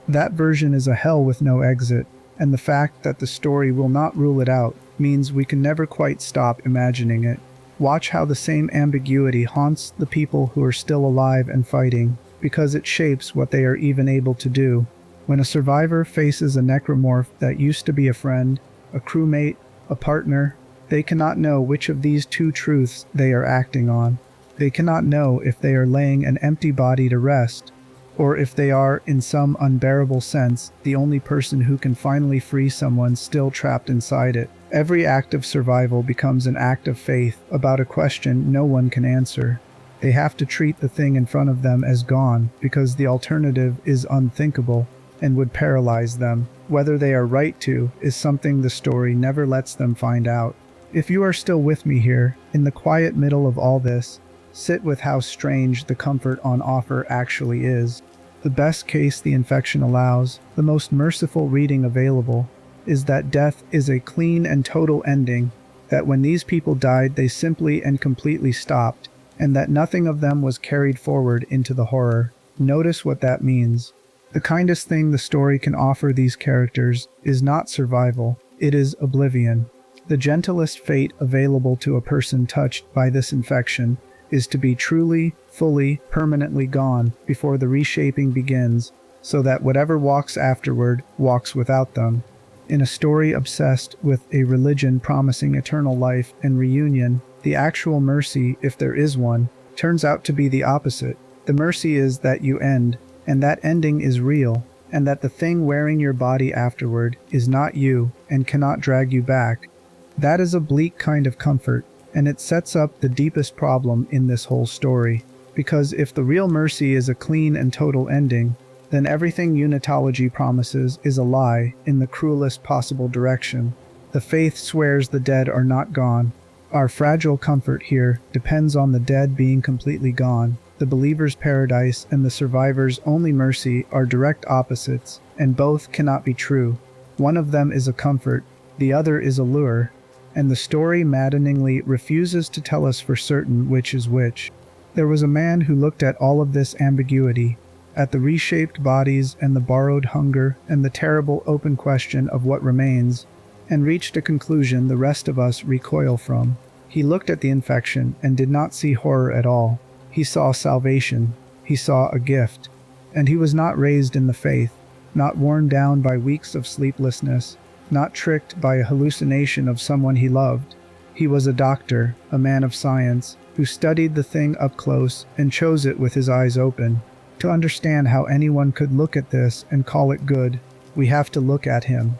That version is a hell with no exit, and the fact that the story will not rule it out means we can never quite stop imagining it. Watch how the same ambiguity haunts the people who are still alive and fighting, because it shapes what they are even able to do. When a survivor faces a necromorph that used to be a friend, a crewmate, a partner, they cannot know which of these two truths they are acting on. They cannot know if they are laying an empty body to rest, or if they are, in some unbearable sense, the only person who can finally free someone still trapped inside it. Every act of survival becomes an act of faith about a question no one can answer. They have to treat the thing in front of them as gone, because the alternative is unthinkable and would paralyze them. Whether they are right to is something the story never lets them find out. If you are still with me here, in the quiet middle of all this, sit with how strange the comfort on offer actually is. The best case the infection allows, the most merciful reading available, is that death is a clean and total ending, that when these people died they simply and completely stopped, and that nothing of them was carried forward into the horror. Notice what that means. The kindest thing the story can offer these characters is not survival, it is oblivion. The gentlest fate available to a person touched by this infection is to be truly, fully, permanently gone before the reshaping begins, so that whatever walks afterward walks without them. In a story obsessed with a religion promising eternal life and reunion, the actual mercy, if there is one, turns out to be the opposite. The mercy is that you end, and that ending is real, and that the thing wearing your body afterward is not you and cannot drag you back. That is a bleak kind of comfort, and it sets up the deepest problem in this whole story. Because if the real mercy is a clean and total ending, then everything Unitology promises is a lie in the cruelest possible direction. The faith swears the dead are not gone. Our fragile comfort here depends on the dead being completely gone. The believer's paradise and the survivor's only mercy are direct opposites, and both cannot be true. One of them is a comfort, the other is a lure, and the story maddeningly refuses to tell us for certain which is which. There was a man who looked at all of this ambiguity, at the reshaped bodies and the borrowed hunger and the terrible open question of what remains, and reached a conclusion the rest of us recoil from. He looked at the infection and did not see horror at all. He saw salvation. He saw a gift. And he was not raised in the faith, not worn down by weeks of sleeplessness, not tricked by a hallucination of someone he loved. He was a doctor, a man of science, who studied the thing up close and chose it with his eyes open. To understand how anyone could look at this and call it good, we have to look at him.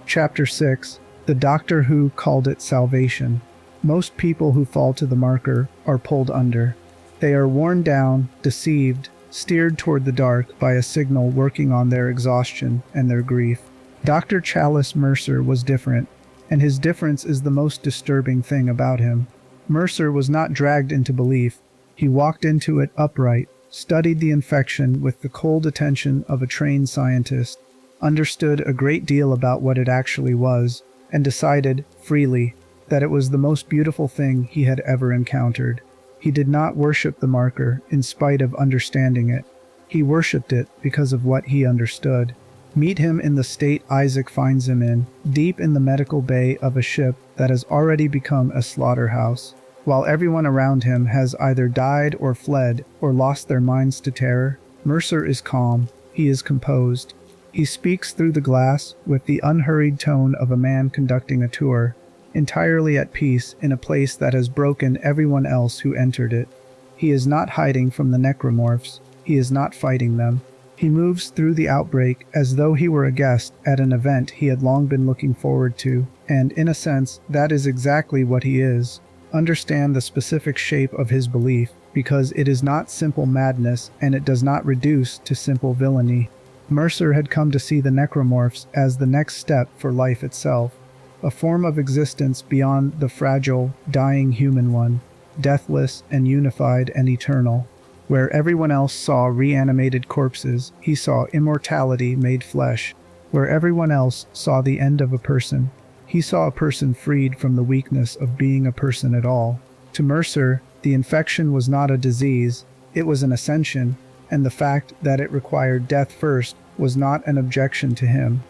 Chapter 6. The Doctor Who called it salvation. Most people who fall to the marker are pulled under. They are worn down, deceived, steered toward the dark by a signal working on their exhaustion and their grief. Dr. Chalice Mercer was different, and his difference is the most disturbing thing about him. Mercer was not dragged into belief. He walked into it upright, studied the infection with the cold attention of a trained scientist, understood a great deal about what it actually was, and decided, freely, that it was the most beautiful thing he had ever encountered. He did not worship the marker in spite of understanding it. He worshipped it because of what he understood. Meet him in the state Isaac finds him in, deep in the medical bay of a ship that has already become a slaughterhouse. While everyone around him has either died or fled or lost their minds to terror, Mercer is calm. He is composed. He speaks through the glass with the unhurried tone of a man conducting a tour, entirely at peace in a place that has broken everyone else who entered it. He is not hiding from the necromorphs. He is not fighting them. He moves through the outbreak as though he were a guest at an event he had long been looking forward to, and in a sense, that is exactly what he is. Understand the specific shape of his belief, because it is not simple madness and it does not reduce to simple villainy. Mercer had come to see the necromorphs as the next step for life itself, a form of existence beyond the fragile, dying human one, deathless and unified and eternal. Where everyone else saw reanimated corpses, he saw immortality made flesh. Where everyone else saw the end of a person, he saw a person freed from the weakness of being a person at all. To Mercer, the infection was not a disease, it was an ascension, and the fact that it required death first was not an objection to him.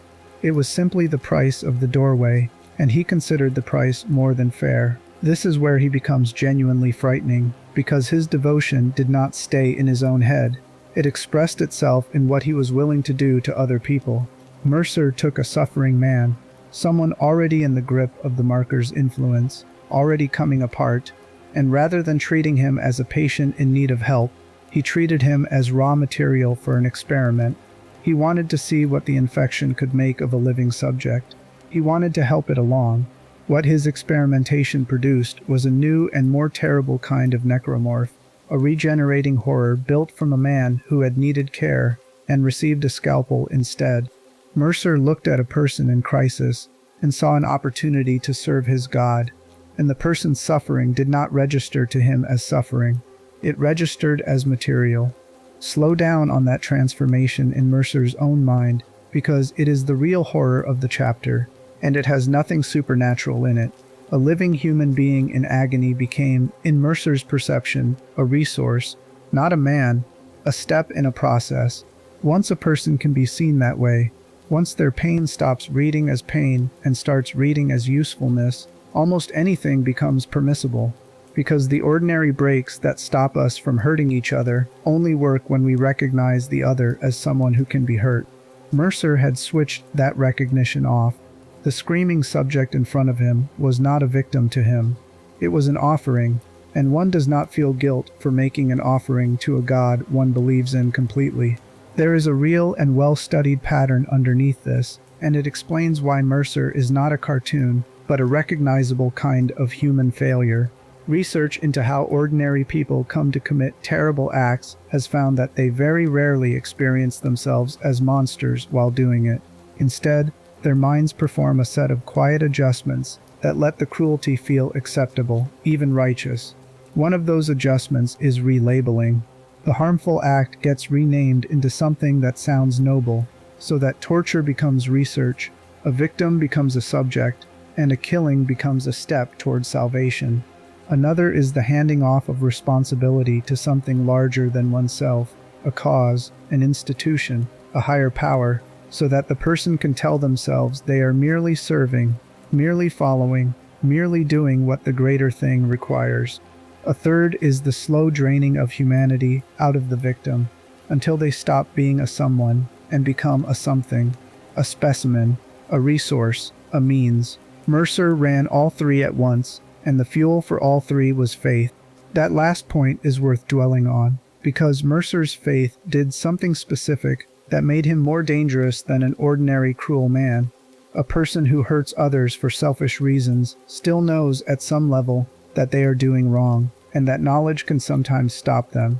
It was simply the price of the doorway, and he considered the price more than fair. This is where he becomes genuinely frightening, because his devotion did not stay in his own head. It expressed itself in what he was willing to do to other people. Mercer took a suffering man, someone already in the grip of the marker's influence, already coming apart, and rather than treating him as a patient in need of help, he treated him as raw material for an experiment. He wanted to see what the infection could make of a living subject. He wanted to help it along. What his experimentation produced was a new and more terrible kind of necromorph, a regenerating horror built from a man who had needed care and received a scalpel instead. Mercer looked at a person in crisis and saw an opportunity to serve his God, and the person's suffering did not register to him as suffering. It registered as material. Slow down on that transformation in Mercer's own mind, because it is the real horror of the chapter, and it has nothing supernatural in it. A living human being in agony became, in Mercer's perception, a resource, not a man, a step in a process. Once a person can be seen that way, once their pain stops reading as pain and starts reading as usefulness, almost anything becomes permissible, because the ordinary breaks that stop us from hurting each other only work when we recognize the other as someone who can be hurt. Mercer had switched that recognition off. The screaming subject in front of him was not a victim to him. It was an offering, and one does not feel guilt for making an offering to a God one believes in completely. There is a real and well-studied pattern underneath this, and it explains why Mercer is not a cartoon, but a recognizable kind of human failure. Research into how ordinary people come to commit terrible acts has found that they very rarely experience themselves as monsters while doing it. Instead, their minds perform a set of quiet adjustments that let the cruelty feel acceptable, even righteous. One of those adjustments is relabeling. The harmful act gets renamed into something that sounds noble, so that torture becomes research, a victim becomes a subject, and a killing becomes a step towards salvation. Another is the handing off of responsibility to something larger than oneself, a cause, an institution, a higher power, so that the person can tell themselves they are merely serving, merely following, merely doing what the greater thing requires. A third is the slow draining of humanity out of the victim, until they stop being a someone and become a something, a specimen, a resource, a means. Mercer ran all three at once, and the fuel for all three was faith. That last point is worth dwelling on, because Mercer's faith did something specific that made him more dangerous than an ordinary cruel man. A person who hurts others for selfish reasons still knows at some level that they are doing wrong, and that knowledge can sometimes stop them.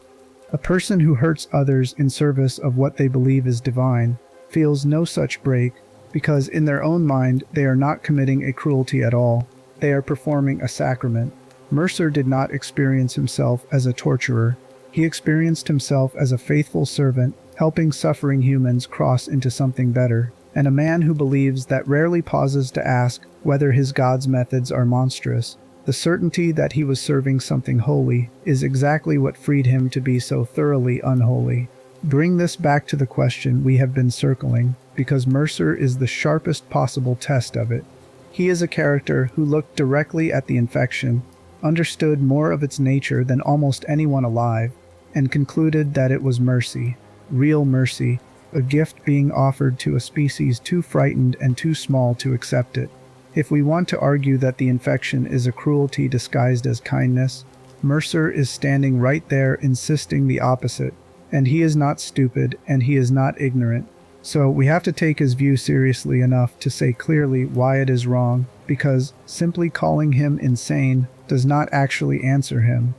A person who hurts others in service of what they believe is divine feels no such break, because in their own mind they are not committing a cruelty at all. They are performing a sacrament. Mercer did not experience himself as a torturer. He experienced himself as a faithful servant, helping suffering humans cross into something better, and a man who believes that rarely pauses to ask whether his God's methods are monstrous. The certainty that he was serving something holy is exactly what freed him to be so thoroughly unholy. Bring this back to the question we have been circling, because Mercer is the sharpest possible test of it. He is a character who looked directly at the infection, understood more of its nature than almost anyone alive, and concluded that it was mercy, real mercy, a gift being offered to a species too frightened and too small to accept it. If we want to argue that the infection is a cruelty disguised as kindness, Mercer is standing right there insisting the opposite, and he is not stupid and he is not ignorant. So we have to take his view seriously enough to say clearly why it is wrong, because simply calling him insane does not actually answer him.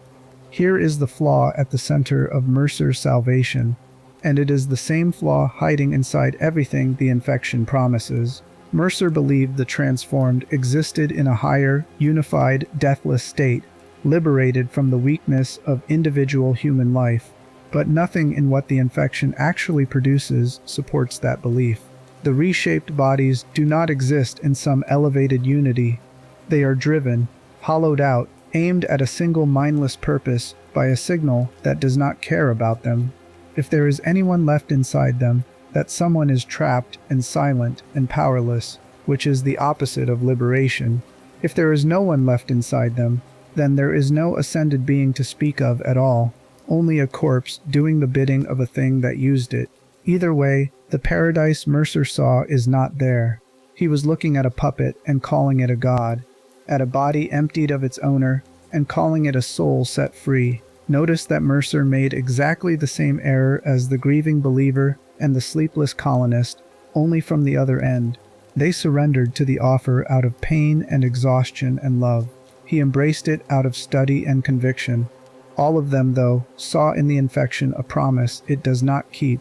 Here is the flaw at the center of Mercer's salvation, and it is the same flaw hiding inside everything the infection promises. Mercer believed the transformed existed in a higher, unified, deathless state, liberated from the weakness of individual human life. But nothing in what the infection actually produces supports that belief. The reshaped bodies do not exist in some elevated unity. They are driven, hollowed out, aimed at a single mindless purpose by a signal that does not care about them. If there is anyone left inside them, that someone is trapped and silent and powerless, which is the opposite of liberation. If there is no one left inside them, then there is no ascended being to speak of at all, only a corpse doing the bidding of a thing that used it. Either way, the paradise Mercer saw is not there. He was looking at a puppet and calling it a god, at a body emptied of its owner and calling it a soul set free. Notice that Mercer made exactly the same error as the grieving believer and the sleepless colonist, only from the other end. They surrendered to the offer out of pain and exhaustion and love. He embraced it out of study and conviction. All of them, though, saw in the infection a promise it does not keep.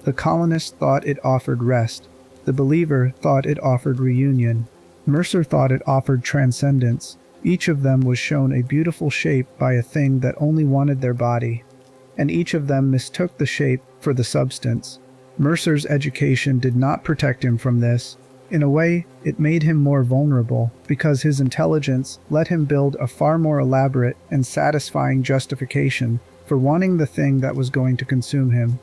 The colonist thought it offered rest. The believer thought it offered reunion. Mercer thought it offered transcendence. Each of them was shown a beautiful shape by a thing that only wanted their body, and each of them mistook the shape for the substance. Mercer's education did not protect him from this. In a way, it made him more vulnerable, because his intelligence let him build a far more elaborate and satisfying justification for wanting the thing that was going to consume him.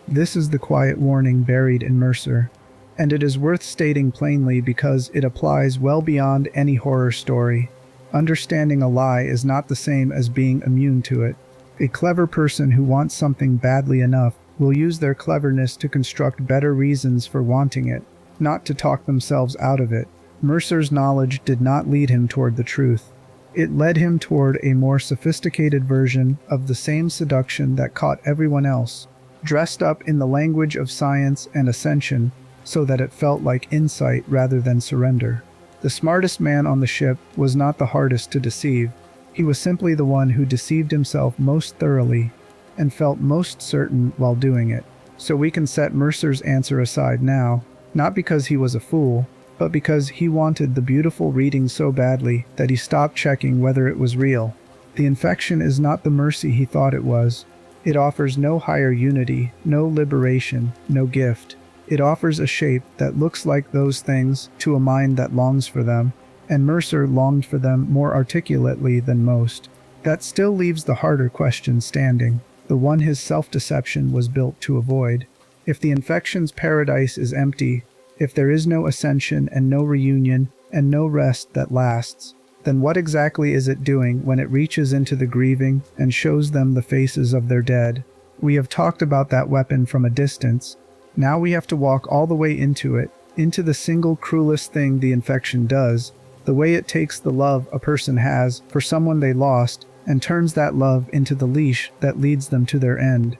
This is the quiet warning buried in Mercer, and it is worth stating plainly because it applies well beyond any horror story. Understanding a lie is not the same as being immune to it. A clever person who wants something badly enough will use their cleverness to construct better reasons for wanting it, not to talk themselves out of it. Mercer's knowledge did not lead him toward the truth. It led him toward a more sophisticated version of the same seduction that caught everyone else, dressed up in the language of science and ascension so that it felt like insight rather than surrender. The smartest man on the ship was not the hardest to deceive. He was simply the one who deceived himself most thoroughly and felt most certain while doing it. So we can set Mercer's answer aside now, not because he was a fool, but because he wanted the beautiful reading so badly that he stopped checking whether it was real. The infection is not the mercy he thought it was. It offers no higher unity, no liberation, no gift. It offers a shape that looks like those things to a mind that longs for them, and Mercer longed for them more articulately than most. That still leaves the harder question standing, the one his self-deception was built to avoid. If the infection's paradise is empty, if there is no ascension and no reunion and no rest that lasts, then what exactly is it doing when it reaches into the grieving and shows them the faces of their dead? We have talked about that weapon from a distance. Now we have to walk all the way into it, into the single cruelest thing the infection does, the way it takes the love a person has for someone they lost and turns that love into the leash that leads them to their end.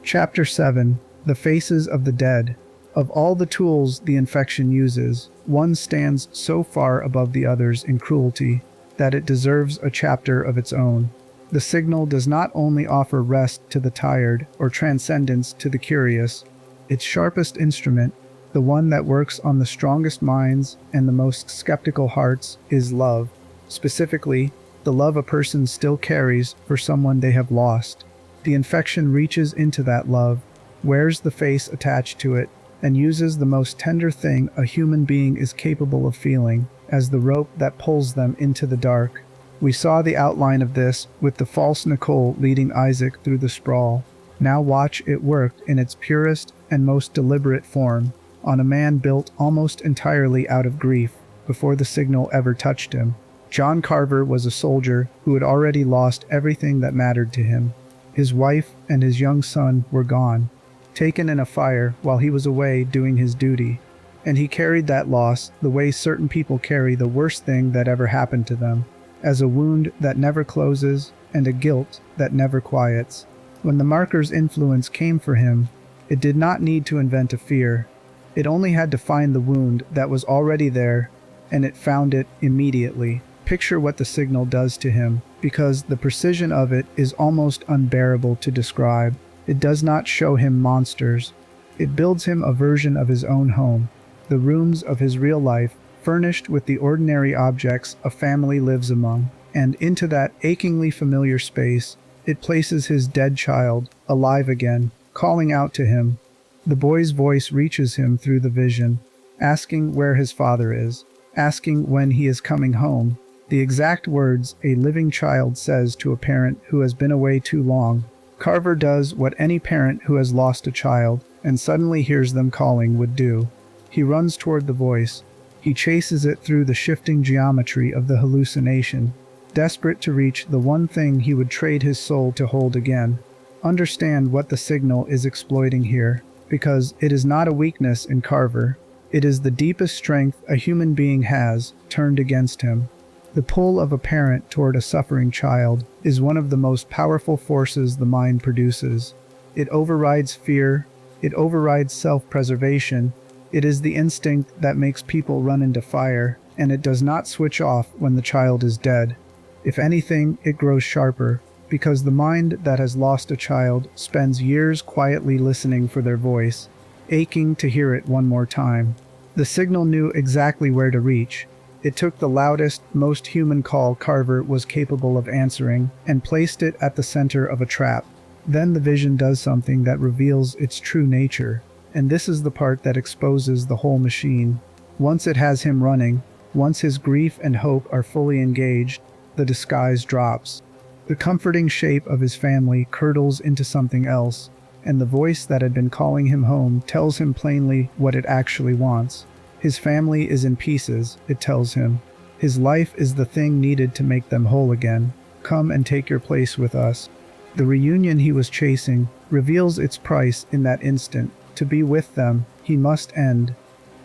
Chapter 7. The Faces of the Dead. Of all the tools the infection uses, one stands so far above the others in cruelty that it deserves a chapter of its own. The signal does not only offer rest to the tired or transcendence to the curious. Its sharpest instrument, the one that works on the strongest minds and the most skeptical hearts, is love. Specifically, the love a person still carries for someone they have lost. The infection reaches into that love, wears the face attached to it, and uses the most tender thing a human being is capable of feeling as the rope that pulls them into the dark. We saw the outline of this with the false Nicole leading Isaac through the sprawl. Now watch it worked in its purest and most deliberate form, on a man built almost entirely out of grief, before the signal ever touched him. John Carver was a soldier who had already lost everything that mattered to him. His wife and his young son were gone, taken in a fire while he was away doing his duty. And he carried that loss the way certain people carry the worst thing that ever happened to them, as a wound that never closes and a guilt that never quiets. When the marker's influence came for him, it did not need to invent a fear. It only had to find the wound that was already there, and it found it immediately. Picture what the signal does to him, because the precision of it is almost unbearable to describe. It does not show him monsters. It builds him a version of his own home, the rooms of his real life, furnished with the ordinary objects a family lives among. And into that achingly familiar space, it places his dead child, alive again, calling out to him. The boy's voice reaches him through the vision, asking where his father is, asking when he is coming home, the exact words a living child says to a parent who has been away too long. Carver does what any parent who has lost a child and suddenly hears them calling would do. He runs toward the voice. He chases it through the shifting geometry of the hallucination, desperate to reach the one thing he would trade his soul to hold again. Understand what the signal is exploiting here, because it is not a weakness in Carver. It is the deepest strength a human being has turned against him. The pull of a parent toward a suffering child is one of the most powerful forces the mind produces. It overrides fear, it overrides self-preservation, it is the instinct that makes people run into fire, and it does not switch off when the child is dead. If anything, it grows sharper, because the mind that has lost a child spends years quietly listening for their voice, aching to hear it one more time. The signal knew exactly where to reach. It took the loudest, most human call Carver was capable of answering and placed it at the center of a trap. Then the vision does something that reveals its true nature, and this is the part that exposes the whole machine. Once it has him running, once his grief and hope are fully engaged, the disguise drops. The comforting shape of his family curdles into something else, and the voice that had been calling him home tells him plainly what it actually wants. His family is in pieces, it tells him. His life is the thing needed to make them whole again. Come and take your place with us. The reunion he was chasing reveals its price in that instant. To be with them, he must end.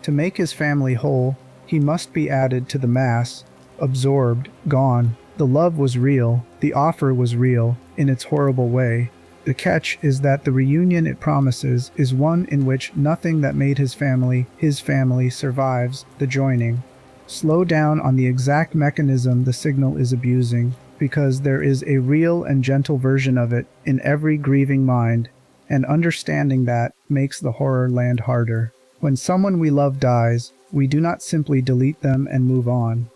To make his family whole, he must be added to the mass, absorbed, gone. The love was real, the offer was real, in its horrible way. The catch is that the reunion it promises is one in which nothing that made his family, survives the joining. Slow down on the exact mechanism the signal is abusing, because there is a real and gentle version of it in every grieving mind, and understanding that makes the horror land harder. When someone we love dies, we do not simply delete them and move on.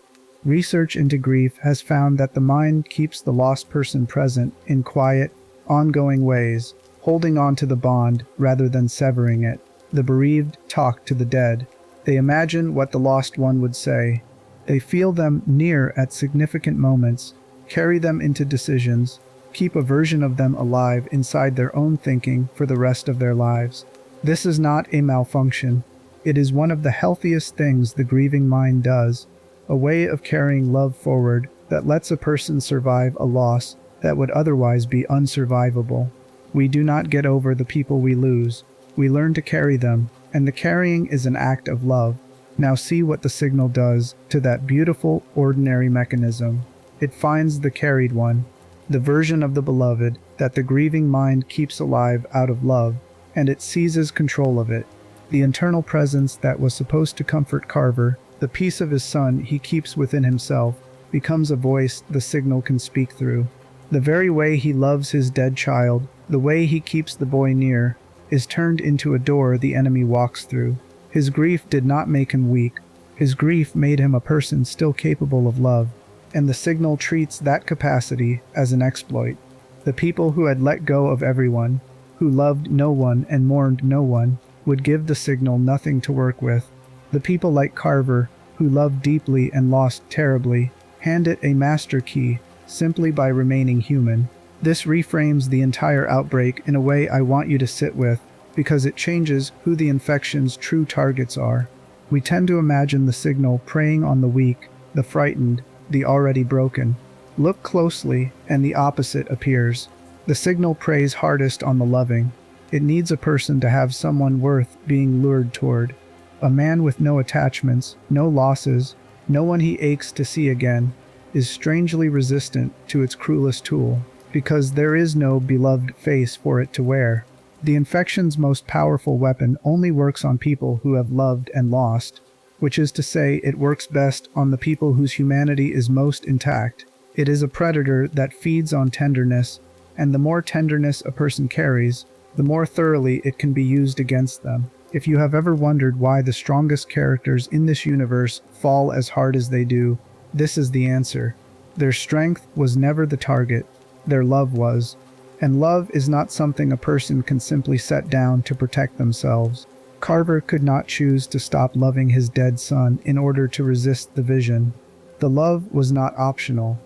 Research into grief has found that the mind keeps the lost person present in quiet, ongoing ways, holding on to the bond rather than severing it. The bereaved talk to the dead. They imagine what the lost one would say. They feel them near at significant moments, carry them into decisions, keep a version of them alive inside their own thinking for the rest of their lives. This is not a malfunction. It is one of the healthiest things the grieving mind does, a way of carrying love forward that lets a person survive a loss that would otherwise be unsurvivable. We do not get over the people we lose. We learn to carry them, and the carrying is an act of love. Now see what the signal does to that beautiful, ordinary mechanism. It finds the carried one, the version of the beloved that the grieving mind keeps alive out of love, and it seizes control of it. The internal presence that was supposed to comfort Carver, the piece of his son he keeps within himself, becomes a voice the signal can speak through. The very way he loves his dead child, the way he keeps the boy near, is turned into a door the enemy walks through. His grief did not make him weak. His grief made him a person still capable of love, and the signal treats that capacity as an exploit. The people who had let go of everyone, who loved no one and mourned no one, would give the signal nothing to work with. The people like Carver, who loved deeply and lost terribly, hand it a master key, simply by remaining human. This reframes the entire outbreak in a way I want you to sit with, because it changes who the infection's true targets are. We tend to imagine the signal preying on the weak, the frightened, the already broken. Look closely, and the opposite appears. The signal preys hardest on the loving. It needs a person to have someone worth being lured toward. A man with no attachments, no losses, no one he aches to see again, is strangely resistant to its cruelest tool, because there is no beloved face for it to wear. The infection's most powerful weapon only works on people who have loved and lost, which is to say it works best on the people whose humanity is most intact. It is a predator that feeds on tenderness, and the more tenderness a person carries, the more thoroughly it can be used against them. If you have ever wondered why the strongest characters in this universe fall as hard as they do, this is the answer. Their strength was never the target, their love was. And love is not something a person can simply set down to protect themselves. Carver could not choose to stop loving his dead son in order to resist the vision. The love was not optional.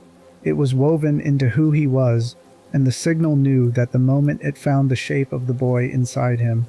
It was woven into who he was, and the signal knew that the moment it found the shape of the boy inside him.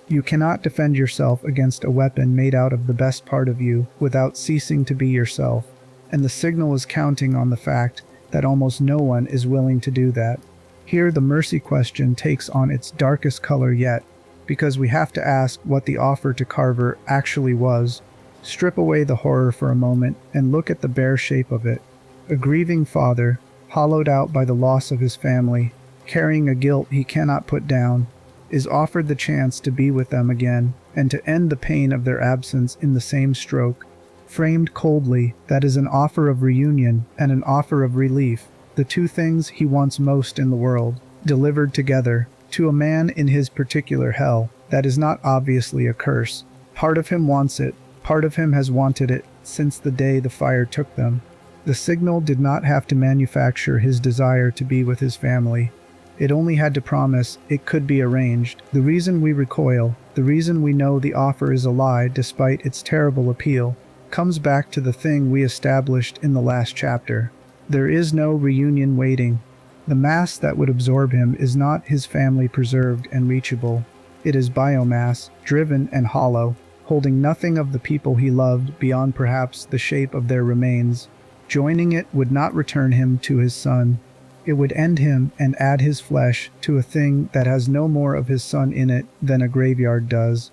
You cannot defend yourself against a weapon made out of the best part of you without ceasing to be yourself, and the signal is counting on the fact that almost no one is willing to do that. Here the mercy question takes on its darkest color yet, because we have to ask what the offer to Carver actually was. Strip away the horror for a moment and look at the bare shape of it. A grieving father, hollowed out by the loss of his family, carrying a guilt he cannot put down, is offered the chance to be with them again and to end the pain of their absence in the same stroke. Framed coldly, that is an offer of reunion and an offer of relief, the two things he wants most in the world, delivered together, to a man in his particular hell. That is not obviously a curse. Part of him wants it, part of him has wanted it since the day the fire took them. The signal did not have to manufacture his desire to be with his family. It only had to promise it could be arranged. The reason we recoil, the reason we know the offer is a lie despite its terrible appeal, comes back to the thing we established in the last chapter. There is no reunion waiting. The mass that would absorb him is not his family preserved and reachable. It is biomass, driven and hollow, holding nothing of the people he loved beyond perhaps the shape of their remains. Joining it would not return him to his son. It would end him and add his flesh to a thing that has no more of his son in it than a graveyard does.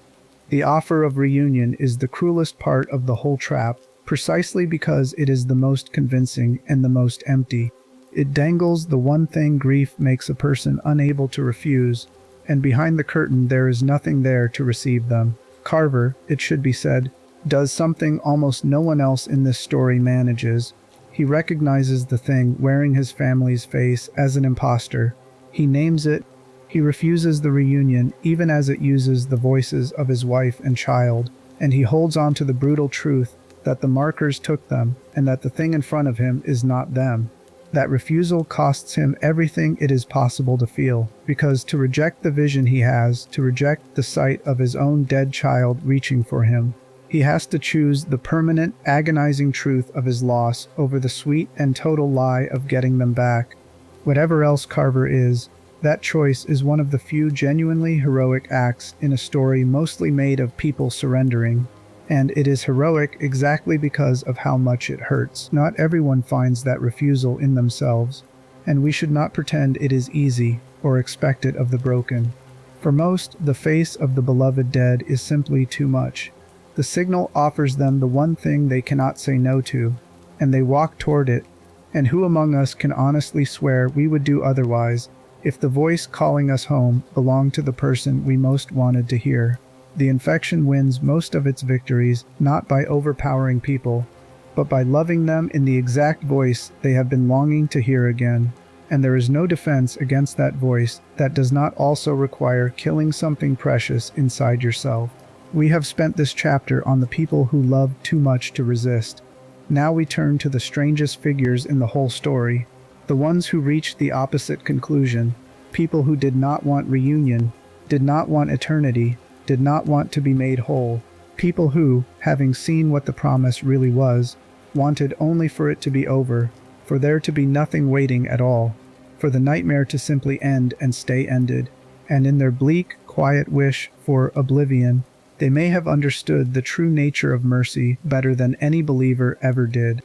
The offer of reunion is the cruelest part of the whole trap, precisely because it is the most convincing and the most empty. It dangles the one thing grief makes a person unable to refuse, and behind the curtain there is nothing there to receive them. Carver, it should be said, does something almost no one else in this story manages. He recognizes the thing wearing his family's face as an imposter. He names it. He refuses the reunion even as it uses the voices of his wife and child, and he holds on to the brutal truth that the markers took them and that the thing in front of him is not them. That refusal costs him everything it is possible to feel, because to reject the vision he has, to reject the sight of his own dead child reaching for him, He has to choose the permanent, agonizing truth of his loss over the sweet and total lie of getting them back. Whatever else Carver is, that choice is one of the few genuinely heroic acts in a story mostly made of people surrendering. And it is heroic exactly because of how much it hurts. Not everyone finds that refusal in themselves, and we should not pretend it is easy or expect it of the broken. For most, the face of the beloved dead is simply too much. The signal offers them the one thing they cannot say no to, and they walk toward it. And who among us can honestly swear we would do otherwise if the voice calling us home belonged to the person we most wanted to hear? The infection wins most of its victories not by overpowering people, but by loving them in the exact voice they have been longing to hear again. And there is no defense against that voice that does not also require killing something precious inside yourself. We have spent this chapter on the people who loved too much to resist. Now we turn to the strangest figures in the whole story, the ones who reached the opposite conclusion, people who did not want reunion, did not want eternity, did not want to be made whole, people who, having seen what the promise really was, wanted only for it to be over, for there to be nothing waiting at all, for the nightmare to simply end and stay ended. And in their bleak, quiet wish for oblivion, they may have understood the true nature of mercy better than any believer ever did.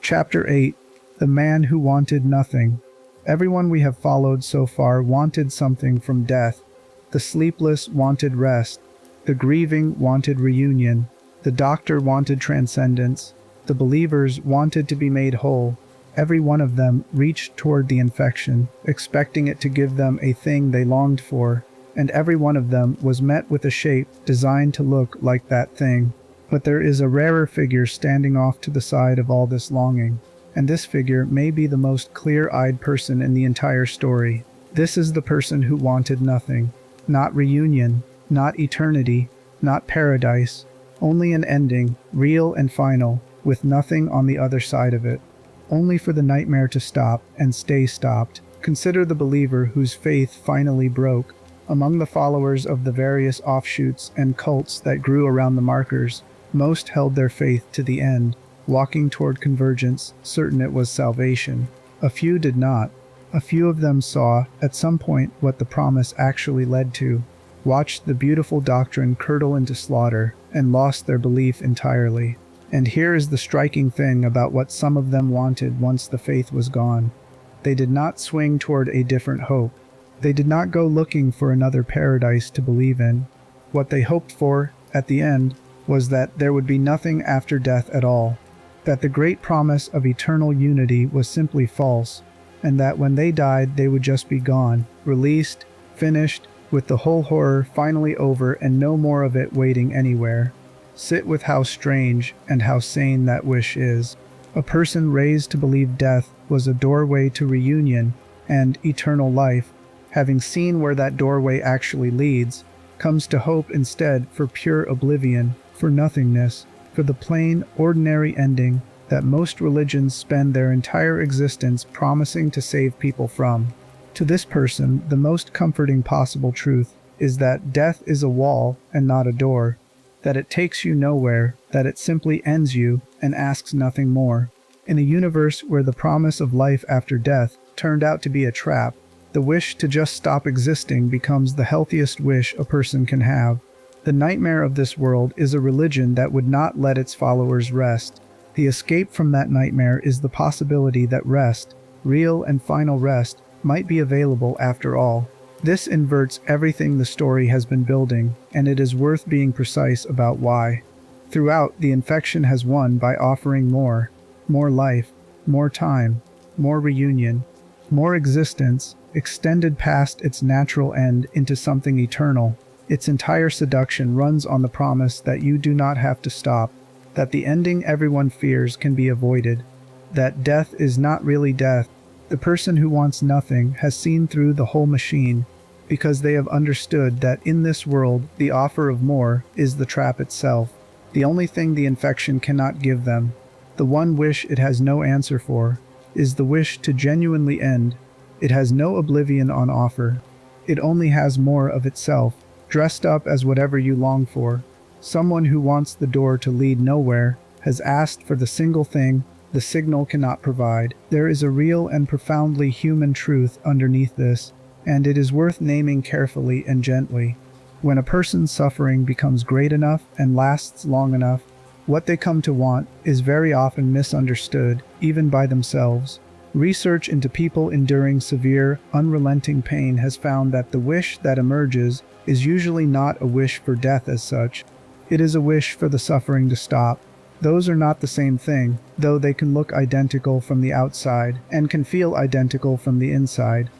Chapter 8. The Man Who Wanted Nothing. Everyone we have followed so far wanted something from death. The sleepless wanted rest. The grieving wanted reunion. The doctor wanted transcendence. The believers wanted to be made whole. Every one of them reached toward the infection, expecting it to give them a thing they longed for, and every one of them was met with a shape designed to look like that thing. But there is a rarer figure standing off to the side of all this longing, and this figure may be the most clear-eyed person in the entire story. This is the person who wanted nothing, not reunion, not eternity, not paradise, only an ending, real and final, with nothing on the other side of it. Only for the nightmare to stop and stay stopped. Consider the believer whose faith finally broke. Among the followers of the various offshoots and cults that grew around the markers, most held their faith to the end, walking toward convergence, certain it was salvation. A few did not. A few of them saw, at some point, what the promise actually led to, watched the beautiful doctrine curdle into slaughter, and lost their belief entirely. And here is the striking thing about what some of them wanted once the faith was gone. They did not swing toward a different hope. They did not go looking for another paradise to believe in. What they hoped for, at the end, was that there would be nothing after death at all, that the great promise of eternal unity was simply false, and that when they died they would just be gone, released, finished, with the whole horror finally over and no more of it waiting anywhere. Sit with how strange and how sane that wish is. A person raised to believe death was a doorway to reunion and eternal life, having seen where that doorway actually leads, comes to hope instead for pure oblivion, for nothingness, for the plain, ordinary ending that most religions spend their entire existence promising to save people from. To this person, the most comforting possible truth is that death is a wall and not a door, that it takes you nowhere, that it simply ends you and asks nothing more. In a universe where the promise of life after death turned out to be a trap, the wish to just stop existing becomes the healthiest wish a person can have. The nightmare of this world is a religion that would not let its followers rest. The escape from that nightmare is the possibility that rest, real and final rest, might be available after all. This inverts everything the story has been building, and it is worth being precise about why. Throughout, the infection has won by offering more life, more time, more reunion, more existence, extended past its natural end into something eternal. Its entire seduction runs on the promise that you do not have to stop, that the ending everyone fears can be avoided, that death is not really death. The person who wants nothing has seen through the whole machine, because they have understood that in this world the offer of more is the trap itself, the only thing the infection cannot give them. The one wish it has no answer for is the wish to genuinely end. It has no oblivion on offer. It only has more of itself, dressed up as whatever you long for. Someone who wants the door to lead nowhere has asked for the single thing the signal cannot provide. There is a real and profoundly human truth underneath this, and it is worth naming carefully and gently. When a person's suffering becomes great enough and lasts long enough, what they come to want is very often misunderstood, even by themselves. Research into people enduring severe, unrelenting pain has found that the wish that emerges is usually not a wish for death as such. It is a wish for the suffering to stop. Those are not the same thing, though they can look identical from the outside and can feel identical from the inside.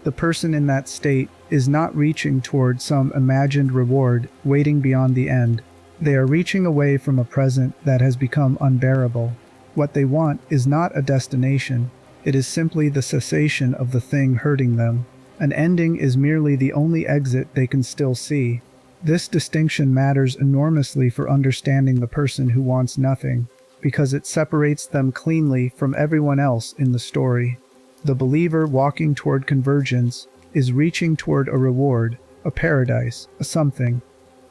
The person in that state is not reaching toward some imagined reward waiting beyond the end. They are reaching away from a present that has become unbearable. What they want is not a destination. It is simply the cessation of the thing hurting them. An ending is merely the only exit they can still see. This distinction matters enormously for understanding the person who wants nothing, because it separates them cleanly from everyone else in the story. The believer walking toward convergence is reaching toward a reward, a paradise, a something.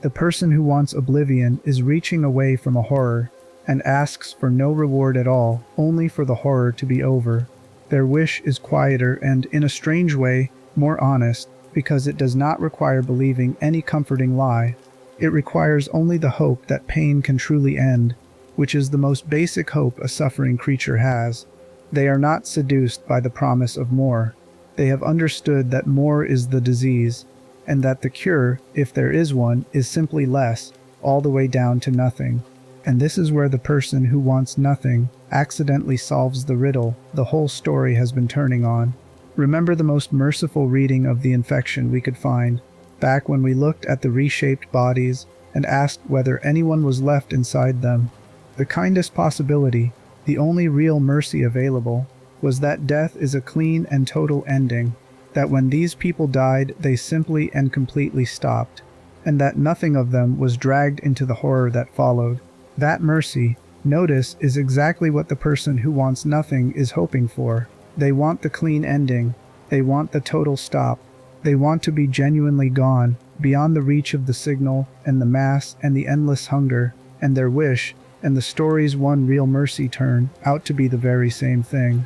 The person who wants oblivion is reaching away from a horror, and asks for no reward at all, only for the horror to be over. Their wish is quieter and, in a strange way, more honest, because it does not require believing any comforting lie. It requires only the hope that pain can truly end, which is the most basic hope a suffering creature has. They are not seduced by the promise of more. They have understood that more is the disease, and that the cure, if there is one, is simply less, all the way down to nothing. And this is where the person who wants nothing accidentally solves the riddle the whole story has been turning on. Remember the most merciful reading of the infection we could find, back when we looked at the reshaped bodies and asked whether anyone was left inside them. The kindest possibility, the only real mercy available, was that death is a clean and total ending, that when these people died they simply and completely stopped, and that nothing of them was dragged into the horror that followed. That mercy, notice, is exactly what the person who wants nothing is hoping for. They want the clean ending. They want the total stop. They want to be genuinely gone, beyond the reach of the signal and the mass and the endless hunger, and their wish, and the story's one real mercy turn out to be the very same thing.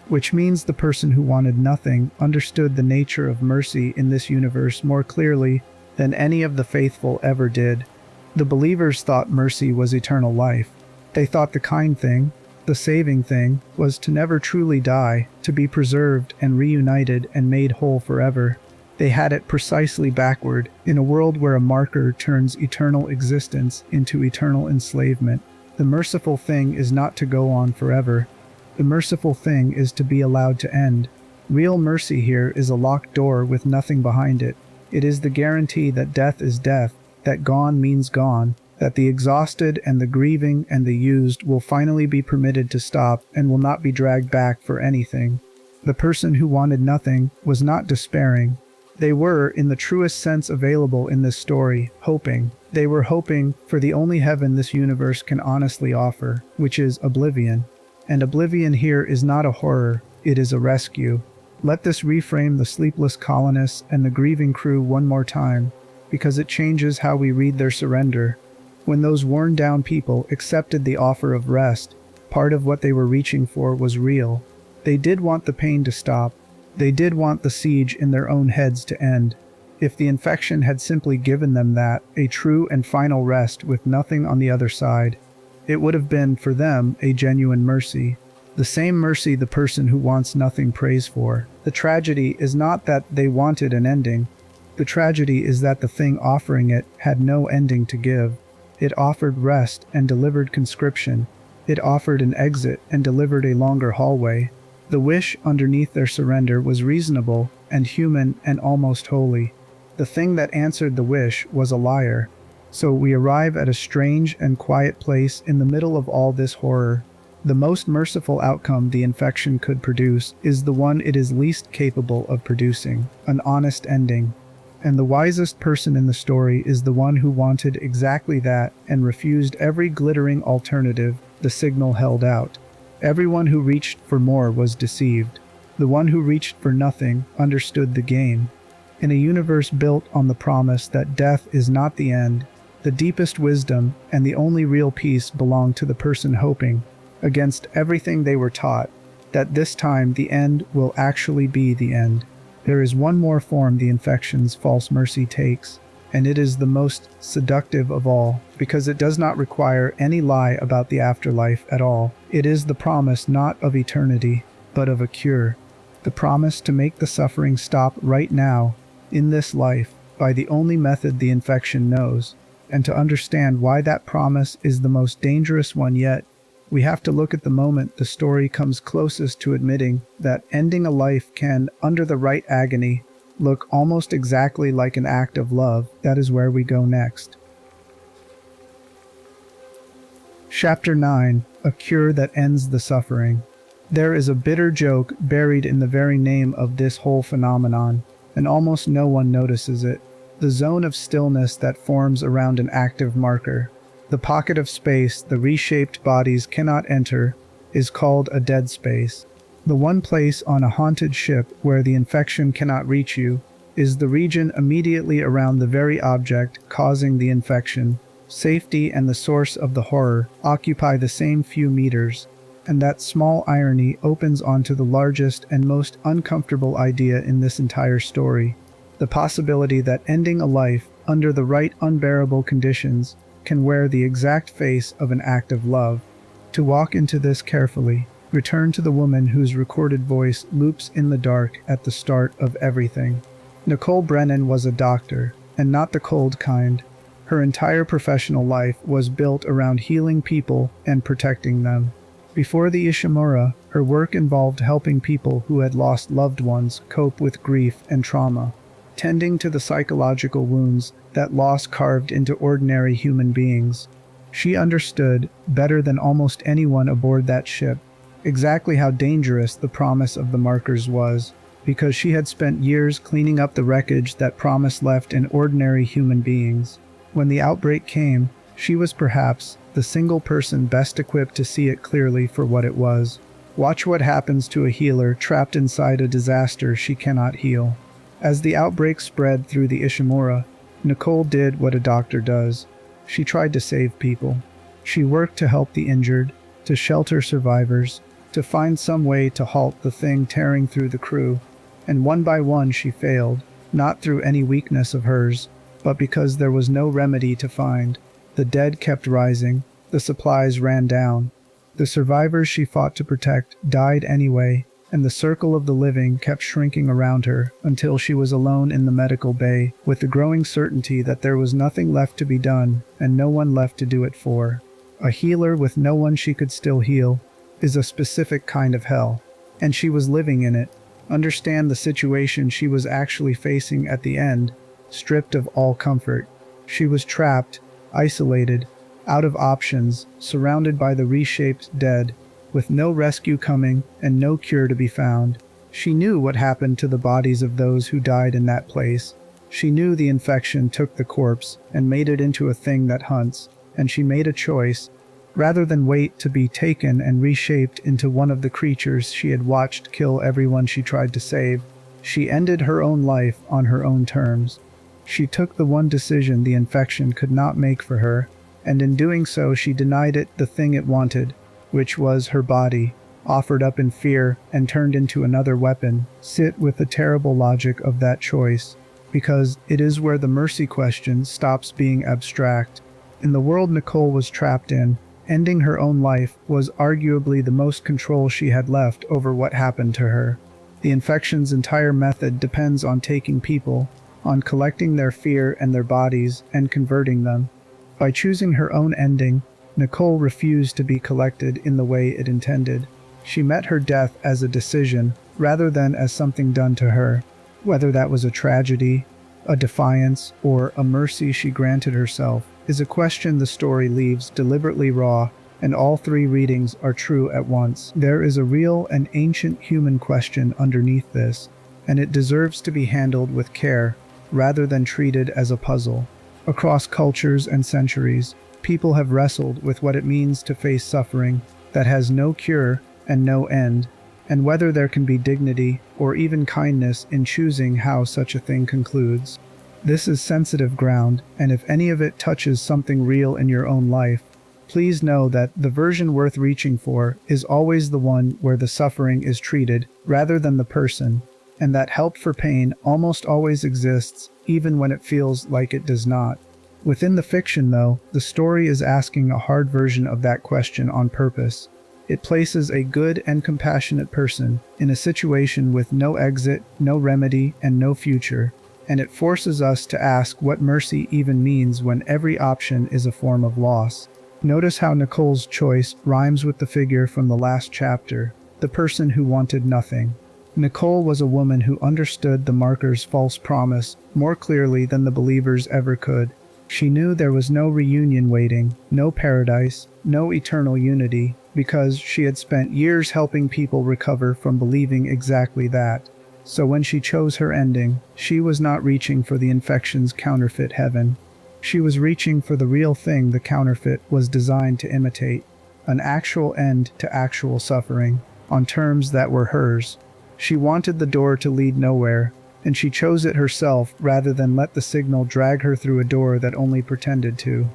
Which means the person who wanted nothing understood the nature of mercy in this universe more clearly than any of the faithful ever did. The believers thought mercy was eternal life. They thought the kind thing, the saving thing, was to never truly die, to be preserved and reunited and made whole forever. They had it precisely backward, in a world where a marker turns eternal existence into eternal enslavement. The merciful thing is not to go on forever. The merciful thing is to be allowed to end. Real mercy here is a locked door with nothing behind it. It is the guarantee that death is death, that gone means gone, that the exhausted and the grieving and the used will finally be permitted to stop and will not be dragged back for anything. The person who wanted nothing was not despairing. They were, in the truest sense available in this story, hoping. They were hoping for the only heaven this universe can honestly offer, which is oblivion. And oblivion here is not a horror, it is a rescue. Let this reframe the sleepless colonists and the grieving crew one more time, because it changes how we read their surrender. When those worn-down people accepted the offer of rest, part of what they were reaching for was real. They did want the pain to stop. They did want the siege in their own heads to end. If the infection had simply given them that, a true and final rest with nothing on the other side, it would have been, for them, a genuine mercy. The same mercy the person who wants nothing prays for. The tragedy is not that they wanted an ending. The tragedy is that the thing offering it had no ending to give. It offered rest and delivered conscription. It offered an exit and delivered a longer hallway. The wish underneath their surrender was reasonable and human and almost holy. The thing that answered the wish was a liar. So we arrive at a strange and quiet place in the middle of all this horror. The most merciful outcome the infection could produce is the one it is least capable of producing, an honest ending. And the wisest person in the story is the one who wanted exactly that and refused every glittering alternative the signal held out. Everyone who reached for more was deceived. The one who reached for nothing understood the game. In a universe built on the promise that death is not the end, the deepest wisdom and the only real peace belong to the person hoping, against everything they were taught, that this time the end will actually be the end. There is one more form the infection's false mercy takes, and it is the most seductive of all, because it does not require any lie about the afterlife at all. It is the promise not of eternity, but of a cure. The promise to make the suffering stop right now, in this life, by the only method the infection knows. And to understand why that promise is the most dangerous one yet, we have to look at the moment the story comes closest to admitting that ending a life can, under the right agony, look almost exactly like an act of love. That is where we go next. Chapter 9: A Cure That Ends the Suffering. There is a bitter joke buried in the very name of this whole phenomenon, and almost no one notices it. The zone of stillness that forms around an active marker, the pocket of space the reshaped bodies cannot enter, is called a dead space. The one place on a haunted ship where the infection cannot reach you is the region immediately around the very object causing the infection. Safety and the source of the horror occupy the same few meters, and that small irony opens onto the largest and most uncomfortable idea in this entire story. The possibility that ending a life, under the right unbearable conditions, can wear the exact face of an act of love. To walk into this carefully, return to the woman whose recorded voice loops in the dark at the start of everything. Nicole Brennan was a doctor, and not the cold kind. Her entire professional life was built around healing people and protecting them. Before the Ishimura, her work involved helping people who had lost loved ones cope with grief and trauma, tending to the psychological wounds that loss carved into ordinary human beings. She understood, better than almost anyone aboard that ship, exactly how dangerous the promise of the markers was, because she had spent years cleaning up the wreckage that promise left in ordinary human beings. When the outbreak came, she was perhaps the single person best equipped to see it clearly for what it was. Watch what happens to a healer trapped inside a disaster she cannot heal. As the outbreak spread through the Ishimura, Nicole did what a doctor does. She tried to save people. She worked to help the injured, to shelter survivors, to find some way to halt the thing tearing through the crew. And one by one she failed, not through any weakness of hers, but because there was no remedy to find. The dead kept rising, the supplies ran down. The survivors she fought to protect died anyway, and the circle of the living kept shrinking around her until she was alone in the medical bay, with the growing certainty that there was nothing left to be done and no one left to do it for. A healer with no one she could still heal is a specific kind of hell, and she was living in it. Understand the situation she was actually facing at the end, stripped of all comfort. She was trapped, isolated, out of options, surrounded by the reshaped dead, with no rescue coming and no cure to be found. She knew what happened to the bodies of those who died in that place. She knew the infection took the corpse and made it into a thing that hunts, and she made a choice. Rather than wait to be taken and reshaped into one of the creatures she had watched kill everyone she tried to save, she ended her own life on her own terms. She took the one decision the infection could not make for her, and in doing so she denied it the thing it wanted, which was her body, offered up in fear and turned into another weapon. Sit with the terrible logic of that choice, because it is where the mercy question stops being abstract. In the world Nicole was trapped in, ending her own life was arguably the most control she had left over what happened to her. The infection's entire method depends on taking people, on collecting their fear and their bodies and converting them. By choosing her own ending, Nicole refused to be collected in the way it intended. She met her death as a decision, rather than as something done to her. Whether that was a tragedy, a defiance, or a mercy she granted herself, is a question the story leaves deliberately raw, and all three readings are true at once. There is a real and ancient human question underneath this, and it deserves to be handled with care, rather than treated as a puzzle. Across cultures and centuries, people have wrestled with what it means to face suffering that has no cure and no end. and whether there can be dignity or even kindness in choosing how such a thing concludes. This is sensitive ground, and if any of it touches something real in your own life, please know that the version worth reaching for is always the one where the suffering is treated rather than the person, and that help for pain almost always exists, even when it feels like it does not. Within the fiction, though, the story is asking a hard version of that question on purpose. It places a good and compassionate person in a situation with no exit, no remedy, and no future, and it forces us to ask what mercy even means when every option is a form of loss. Notice how Nicole's choice rhymes with the figure from the last chapter, the person who wanted nothing. Nicole was a woman who understood the marker's false promise more clearly than the believers ever could. She knew there was no reunion waiting, no paradise, no eternal unity, because she had spent years helping people recover from believing exactly that. So when she chose her ending, she was not reaching for the infection's counterfeit heaven. She was reaching for the real thing the counterfeit was designed to imitate, an actual end to actual suffering, on terms that were hers. She wanted the door to lead nowhere, and she chose it herself rather than let the signal drag her through a door that only pretended to.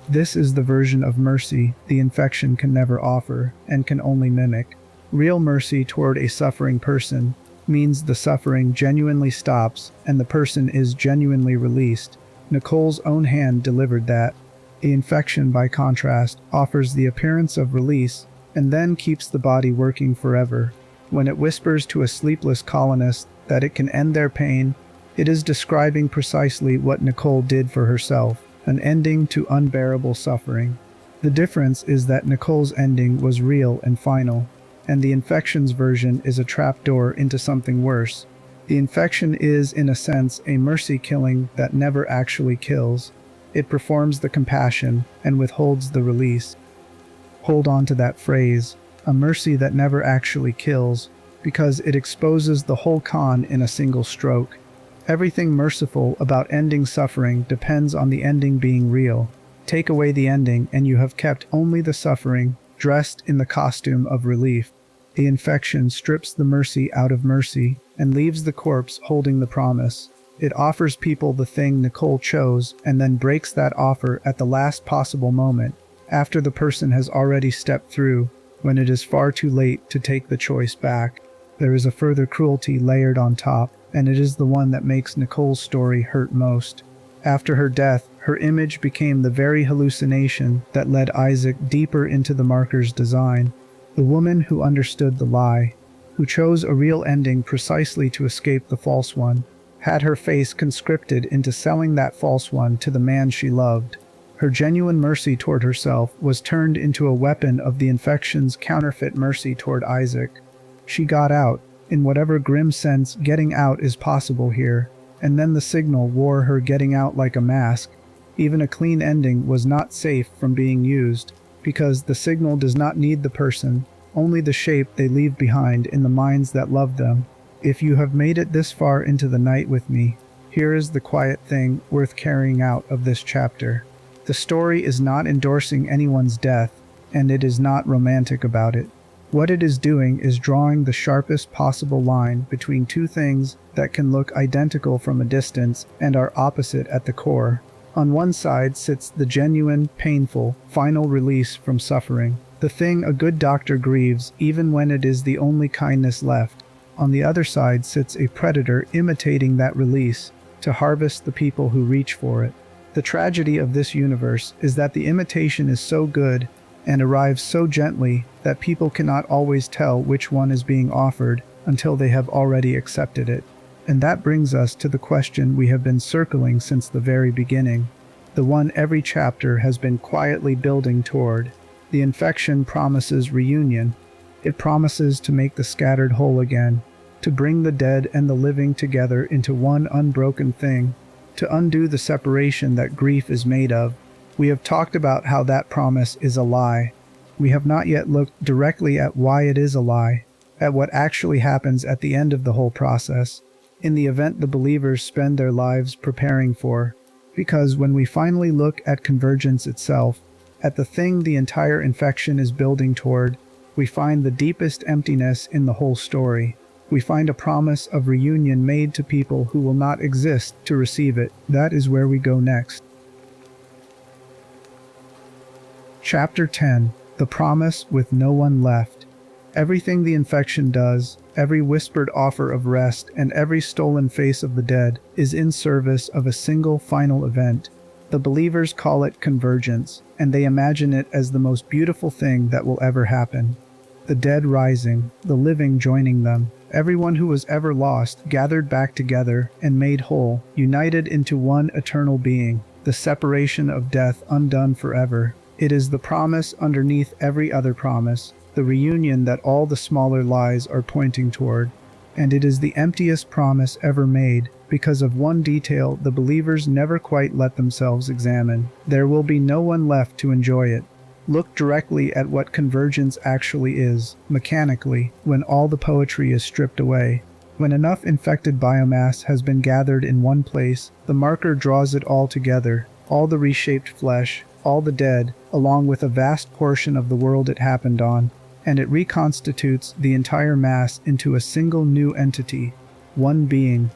This is the version of mercy the infection can never offer, and can only mimic. Real mercy toward a suffering person means the suffering genuinely stops and the person is genuinely released. Nicole's own hand delivered that. The infection, by contrast, offers the appearance of release and then keeps the body working forever. When it whispers to a sleepless colonist that it can end their pain, it is describing precisely what Nicole did for herself, an ending to unbearable suffering. The difference is that Nicole's ending was real and final, and the infection's version is a trapdoor into something worse. The infection is, in a sense, a mercy killing that never actually kills. It performs the compassion and withholds the release. Hold on to that phrase, a mercy that never actually kills, because it exposes the whole con in a single stroke. Everything merciful about ending suffering depends on the ending being real. Take away the ending and you have kept only the suffering, dressed in the costume of relief. The infection strips the mercy out of mercy and leaves the corpse holding the promise. It offers people the thing Nicole chose and then breaks that offer at the last possible moment, after the person has already stepped through, when it is far too late to take the choice back. There is a further cruelty layered on top, and it is the one that makes Nicole's story hurt most. After her death, her image became the very hallucination that led Isaac deeper into the marker's design. The woman who understood the lie, who chose a real ending precisely to escape the false one, had her face conscripted into selling that false one to the man she loved. Her genuine mercy toward herself was turned into a weapon of the infection's counterfeit mercy toward Isaac. She got out, in whatever grim sense getting out is possible here, and then the signal wore her getting out like a mask. Even a clean ending was not safe from being used, because the signal does not need the person, only the shape they leave behind in the minds that love them. If you have made it this far into the night with me, here is the quiet thing worth carrying out of this chapter. The story is not endorsing anyone's death, and it is not romantic about it. What it is doing is drawing the sharpest possible line between two things that can look identical from a distance and are opposite at the core. On one side sits the genuine, painful, final release from suffering, the thing a good doctor grieves even when it is the only kindness left. On the other side sits a predator imitating that release to harvest the people who reach for it. The tragedy of this universe is that the imitation is so good and arrives so gently that people cannot always tell which one is being offered until they have already accepted it. And that brings us to the question we have been circling since the very beginning, the one every chapter has been quietly building toward. The infection promises reunion. It promises to make the scattered whole again, to bring the dead and the living together into one unbroken thing, to undo the separation that grief is made of. We have talked about how that promise is a lie. We have not yet looked directly at why it is a lie, at what actually happens at the end of the whole process, in the event the believers spend their lives preparing for. Because when we finally look at convergence itself, at the thing the entire infection is building toward, we find the deepest emptiness in the whole story. We find a promise of reunion made to people who will not exist to receive it. That is where we go next. Chapter 10. The Promise with No One Left. Everything the infection does, every whispered offer of rest, and every stolen face of the dead is in service of a single final event. The believers call it convergence, and they imagine it as the most beautiful thing that will ever happen. The dead rising, the living joining them, everyone who was ever lost gathered back together and made whole, united into one eternal being, the separation of death undone forever. It is the promise underneath every other promise, the reunion that all the smaller lies are pointing toward. And it is the emptiest promise ever made, because of one detail the believers never quite let themselves examine. There will be no one left to enjoy it. Look directly at what convergence actually is, mechanically, when all the poetry is stripped away. When enough infected biomass has been gathered in one place, the marker draws it all together, all the reshaped flesh, all the dead, along with a vast portion of the world it happened on, and it reconstitutes the entire mass into a single new entity, one being,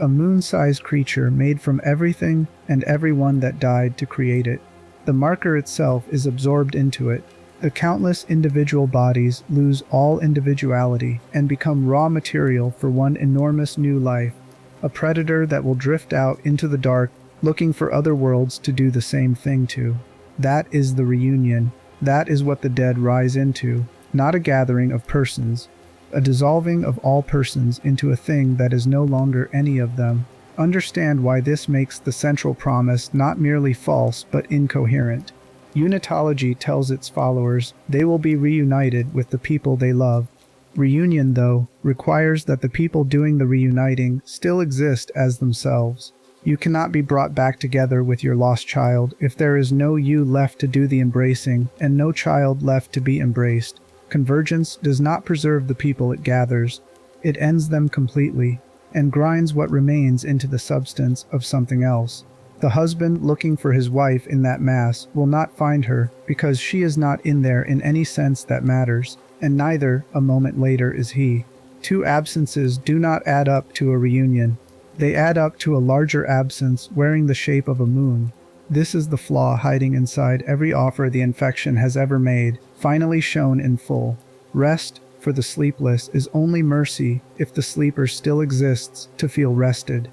a moon-sized creature made from everything and everyone that died to create it. The marker itself is absorbed into it. The countless individual bodies lose all individuality and become raw material for one enormous new life, a predator that will drift out into the dark looking for other worlds to do the same thing to. That is the reunion. That is what the dead rise into, not a gathering of persons, a dissolving of all persons into a thing that is no longer any of them. Understand why this makes the central promise not merely false but incoherent. Unitology tells its followers they will be reunited with the people they love. Reunion, though, requires that the people doing the reuniting still exist as themselves. You cannot be brought back together with your lost child if there is no you left to do the embracing and no child left to be embraced. Convergence does not preserve the people it gathers. It ends them completely and grinds what remains into the substance of something else. The husband looking for his wife in that mass will not find her because she is not in there in any sense that matters, and neither, a moment later, is he. Two absences do not add up to a reunion. They add up to a larger absence wearing the shape of a moon. This is the flaw hiding inside every offer the infection has ever made, finally shown in full. Rest for the sleepless is only mercy if the sleeper still exists to feel rested.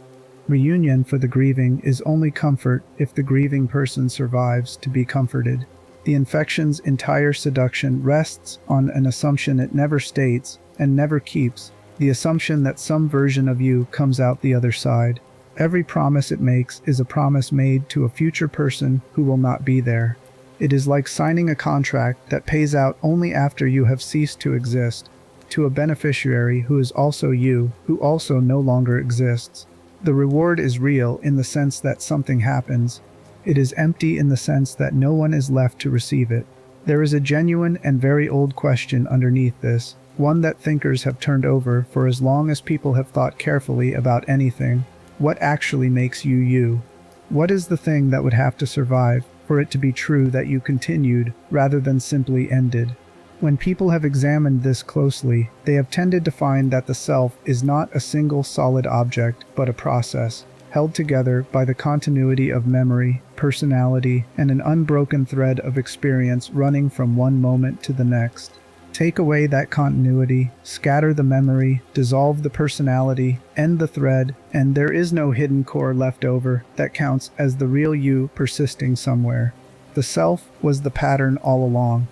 Reunion for the grieving is only comfort if the grieving person survives to be comforted. The infection's entire seduction rests on an assumption it never states and never keeps, the assumption that some version of you comes out the other side. Every promise it makes is a promise made to a future person who will not be there. It is like signing a contract that pays out only after you have ceased to exist, to a beneficiary who is also you, who also no longer exists. The reward is real in the sense that something happens. It is empty in the sense that no one is left to receive it. There is a genuine and very old question underneath this, one that thinkers have turned over for as long as people have thought carefully about anything. What actually makes you you? What is the thing that would have to survive for it to be true that you continued rather than simply ended? When people have examined this closely, they have tended to find that the self is not a single solid object, but a process, held together by the continuity of memory, personality, and an unbroken thread of experience running from one moment to the next. Take away that continuity, scatter the memory, dissolve the personality, end the thread, and there is no hidden core left over that counts as the real you persisting somewhere. The self was the pattern all along.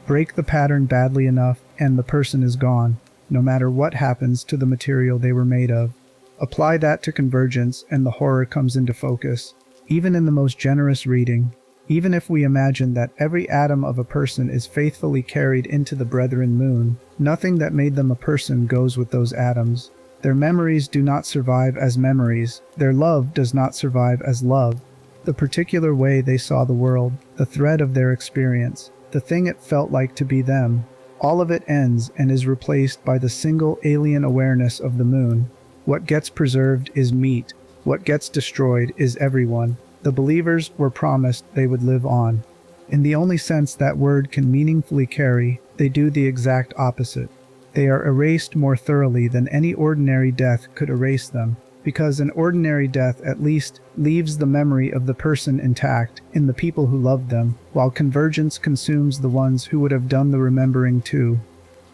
Break the pattern badly enough, and the person is gone, no matter what happens to the material they were made of. Apply that to convergence, and the horror comes into focus. Even in the most generous reading, even if we imagine that every atom of a person is faithfully carried into the brethren moon, nothing that made them a person goes with those atoms. Their memories do not survive as memories. Their love does not survive as love. The particular way they saw the world, the thread of their experience, the thing it felt like to be them, all of it ends and is replaced by the single alien awareness of the moon. What gets preserved is meat. What gets destroyed is everyone. The believers were promised they would live on. In the only sense that word can meaningfully carry, they do the exact opposite. They are erased more thoroughly than any ordinary death could erase them, because an ordinary death at least leaves the memory of the person intact in the people who loved them, while convergence consumes the ones who would have done the remembering too.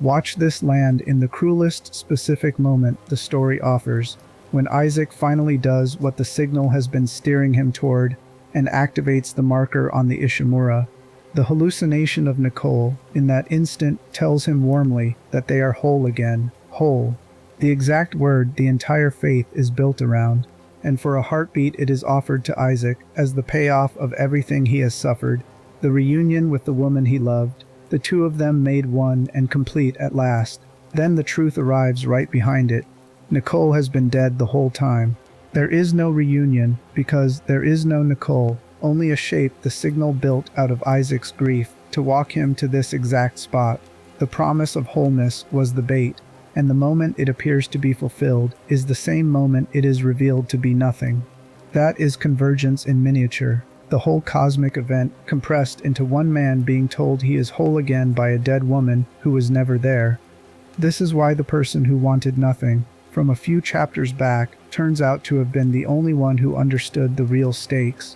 Watch this land in the cruelest specific moment the story offers, when Isaac finally does what the signal has been steering him toward and activates the marker on the Ishimura. The hallucination of Nicole in that instant tells him warmly that they are whole again, whole. The exact word the entire faith is built around, and for a heartbeat it is offered to Isaac as the payoff of everything he has suffered, the reunion with the woman he loved, the two of them made one and complete at last. Then the truth arrives right behind it. Nicole has been dead the whole time. There is no reunion because there is no Nicole, only a shape the signal built out of Isaac's grief to walk him to this exact spot. The promise of wholeness was the bait, and the moment it appears to be fulfilled is the same moment it is revealed to be nothing. That is convergence in miniature, the whole cosmic event compressed into one man being told he is whole again by a dead woman who was never there. This is why the person who wanted nothing, from a few chapters back, turns out to have been the only one who understood the real stakes.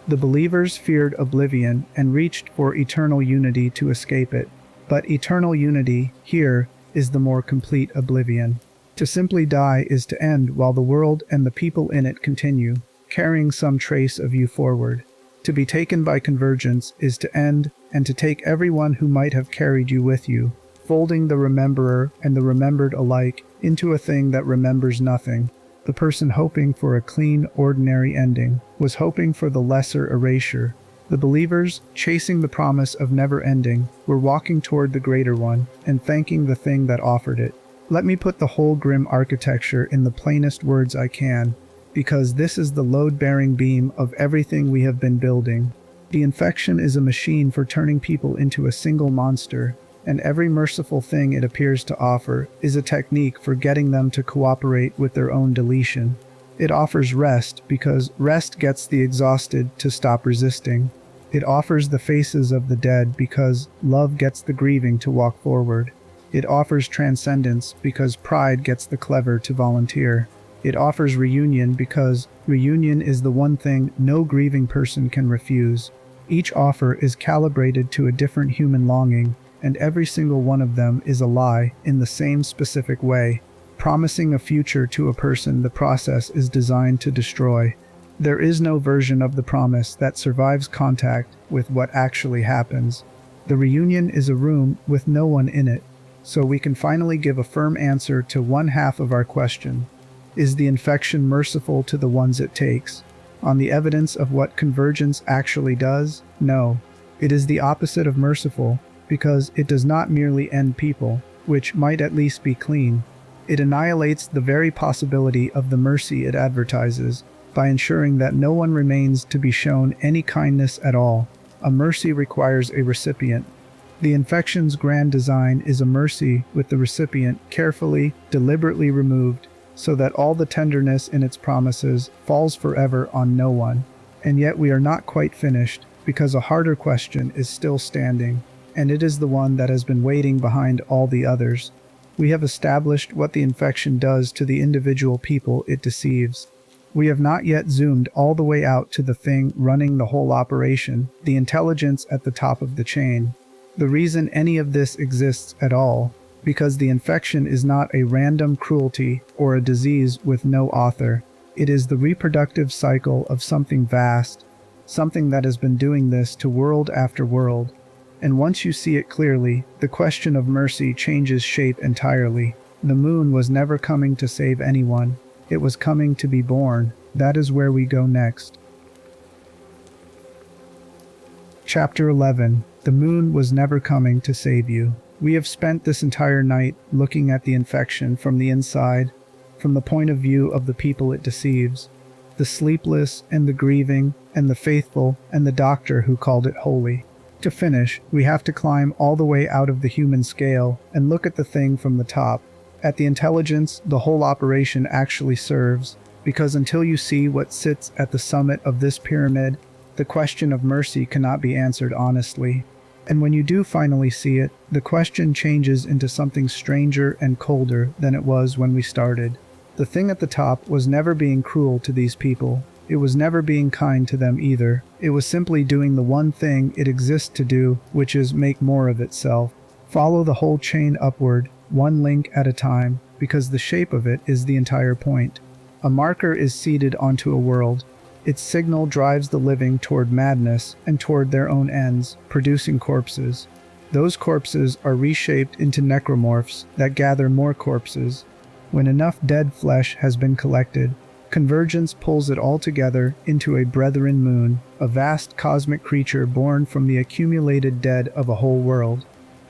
The believers feared oblivion and reached for eternal unity to escape it. But eternal unity, here, is the more complete oblivion. To simply die is to end while the world and the people in it continue, carrying some trace of you forward. To be taken by convergence is to end and to take everyone who might have carried you with you, folding the rememberer and the remembered alike into a thing that remembers nothing. The person hoping for a clean, ordinary ending was hoping for the lesser erasure. The believers, chasing the promise of never ending, were walking toward the greater one and thanking the thing that offered it. Let me put the whole grim architecture in the plainest words I can, because this is the load-bearing beam of everything we have been building. The infection is a machine for turning people into a single monster, and every merciful thing it appears to offer is a technique for getting them to cooperate with their own deletion. It offers rest because rest gets the exhausted to stop resisting. It offers the faces of the dead because love gets the grieving to walk forward. It offers transcendence because pride gets the clever to volunteer. It offers reunion because reunion is the one thing no grieving person can refuse. Each offer is calibrated to a different human longing, and every single one of them is a lie in the same specific way. Promising a future to a person the process is designed to destroy. There is no version of the promise that survives contact with what actually happens. The reunion is a room with no one in it, so we can finally give a firm answer to one half of our question. Is the infection merciful to the ones it takes? On the evidence of what convergence actually does? No. It is the opposite of merciful, because it does not merely end people, which might at least be clean. It annihilates the very possibility of the mercy it advertises, by ensuring that no one remains to be shown any kindness at all. A mercy requires a recipient. The infection's grand design is a mercy with the recipient carefully, deliberately removed, so that all the tenderness in its promises falls forever on no one. And yet we are not quite finished, because a harder question is still standing, and it is the one that has been waiting behind all the others. We have established what the infection does to the individual people it deceives. We have not yet zoomed all the way out to the thing running the whole operation, the intelligence at the top of the chain. The reason any of this exists at all, because the infection is not a random cruelty or a disease with no author. It is the reproductive cycle of something vast, something that has been doing this to world after world. And once you see it clearly, the question of mercy changes shape entirely. The moon was never coming to save anyone. It was coming to be born. That is where we go next. Chapter 11. The moon was never coming to save you. We have spent this entire night looking at the infection from the inside, from the point of view of the people it deceives, the sleepless and the grieving and the faithful and the doctor who called it holy. To finish, we have to climb all the way out of the human scale and look at the thing from the top, at the intelligence the whole operation actually serves, because until you see what sits at the summit of this pyramid, The question of mercy cannot be answered honestly. And when you do finally see it, the question changes into something stranger and colder than it was when we started. The thing at the top was never being cruel to these people. It was never being kind to them either. It was simply doing the one thing it exists to do, which is make more of itself. Follow the whole chain upward, one link at a time, because the shape of it is the entire point. A marker is seeded onto a world. Its signal drives the living toward madness and toward their own ends, producing corpses. Those corpses are reshaped into necromorphs that gather more corpses. When enough dead flesh has been collected, convergence pulls it all together into a brethren moon, a vast cosmic creature born from the accumulated dead of a whole world.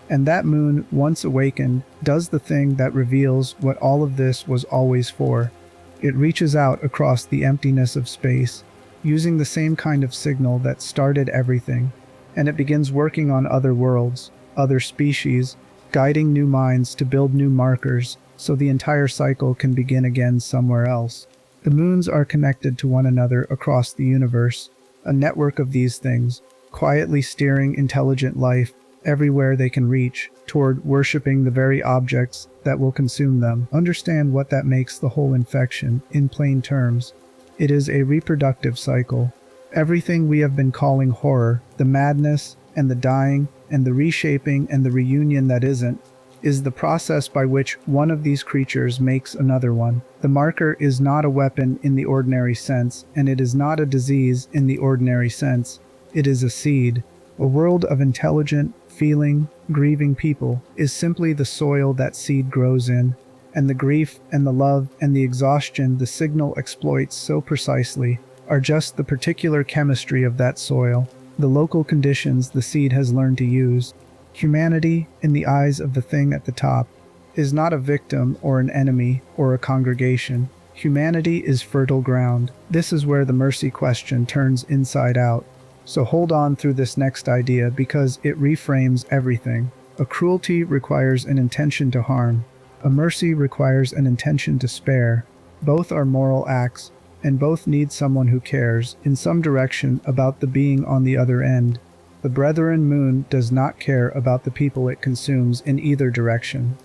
And that moon, once awakened, does the thing that reveals what all of this was always for. It reaches out across the emptiness of space, using the same kind of signal that started everything, and it begins working on other worlds, other species, guiding new minds to build new markers so the entire cycle can begin again somewhere else. The moons are connected to one another across the universe, a network of these things, quietly steering intelligent life everywhere they can reach, toward worshipping the very objects that will consume them. Understand what that makes the whole infection, in plain terms. It is a reproductive cycle. Everything we have been calling horror, the madness and the dying and the reshaping and the reunion that isn't, is the process by which one of these creatures makes another one. The marker is not a weapon in the ordinary sense, and it is not a disease in the ordinary sense. It is a seed. A world of intelligent, feeling, grieving people is simply the soil that seed grows in, and the grief and the love and the exhaustion the signal exploits so precisely are just the particular chemistry of that soil, the local conditions the seed has learned to use. Humanity, in the eyes of the thing at the top, is not a victim or an enemy or a congregation. Humanity is fertile ground. This is where the mercy question turns inside out. So hold on through this next idea because it reframes everything. A cruelty requires an intention to harm. A mercy requires an intention to spare. Both are moral acts, and both need someone who cares, in some direction, about the being on the other end. The brethren moon does not care about the people it consumes in either direction.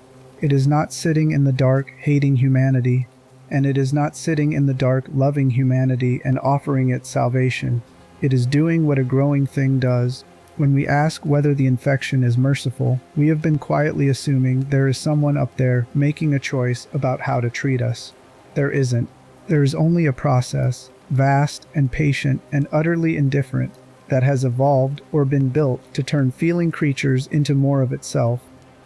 It is not sitting in the dark hating humanity, and it is not sitting in the dark loving humanity and offering it salvation. It is doing what a growing thing does. When we ask whether the infection is merciful, we have been quietly assuming there is someone up there making a choice about how to treat us. There isn't. There is only a process, vast and patient and utterly indifferent, that has evolved or been built to turn feeling creatures into more of itself,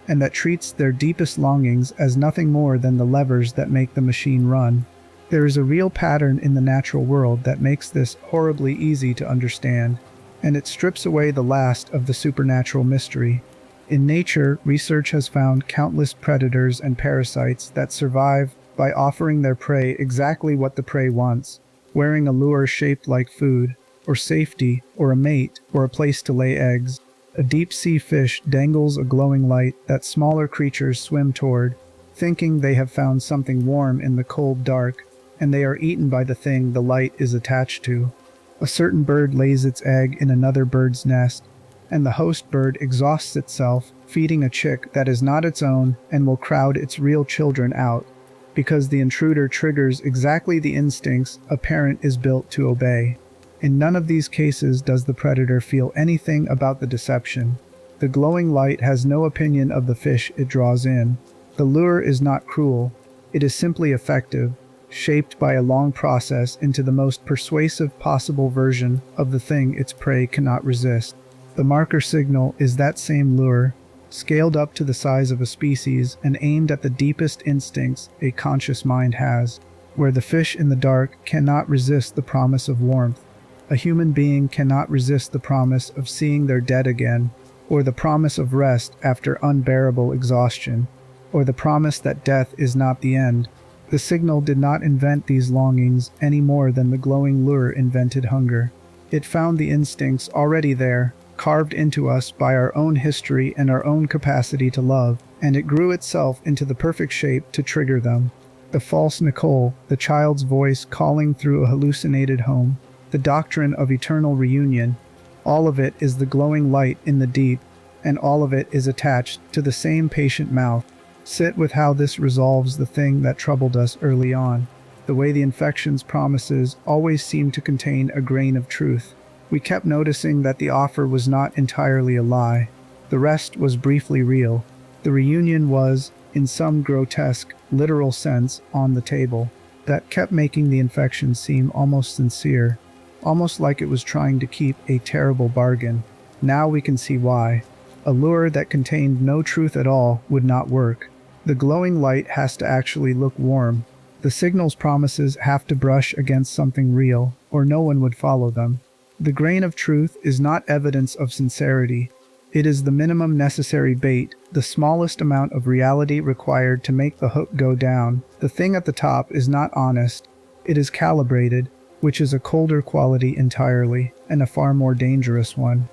and that treats their deepest longings as nothing more than the levers that make the machine run. There is a real pattern in the natural world that makes this horribly easy to understand, and it strips away the last of the supernatural mystery. In nature, research has found countless predators and parasites that survive by offering their prey exactly what the prey wants, wearing a lure shaped like food, or safety, or a mate, or a place to lay eggs. A deep-sea fish dangles a glowing light that smaller creatures swim toward, thinking they have found something warm in the cold dark, and they are eaten by the thing the light is attached to. A certain bird lays its egg in another bird's nest, and the host bird exhausts itself, feeding a chick that is not its own and will crowd its real children out, because the intruder triggers exactly the instincts a parent is built to obey. In none of these cases does the predator feel anything about the deception. The glowing light has no opinion of the fish it draws in. The lure is not cruel. It is simply effective, shaped by a long process into the most persuasive possible version of the thing its prey cannot resist. The marker signal is that same lure, scaled up to the size of a species and aimed at the deepest instincts a conscious mind has, where the fish in the dark cannot resist the promise of warmth. A human being cannot resist the promise of seeing their dead again, or the promise of rest after unbearable exhaustion, or the promise that death is not the end. The signal did not invent these longings any more than the glowing lure invented hunger. It found the instincts already there, carved into us by our own history and our own capacity to love, and it grew itself into the perfect shape to trigger them. The false Nicole, the child's voice calling through a hallucinated home. the doctrine of eternal reunion. All of it is the glowing light in the deep, and all of it is attached to the same patient mouth. Sit with how this resolves the thing that troubled us early on. The way the infection's promises always seemed to contain a grain of truth. We kept noticing that the offer was not entirely a lie. The rest was briefly real. The reunion was, in some grotesque, literal sense, on the table. That kept making the infection seem almost sincere, almost like it was trying to keep a terrible bargain. Now we can see why. A lure that contained no truth at all would not work. The glowing light has to actually look warm. The signal's promises have to brush against something real, or no one would follow them. The grain of truth is not evidence of sincerity. It is the minimum necessary bait, the smallest amount of reality required to make the hook go down. The thing at the top is not honest. It is calibrated, which is a colder quality entirely, and a far more dangerous one.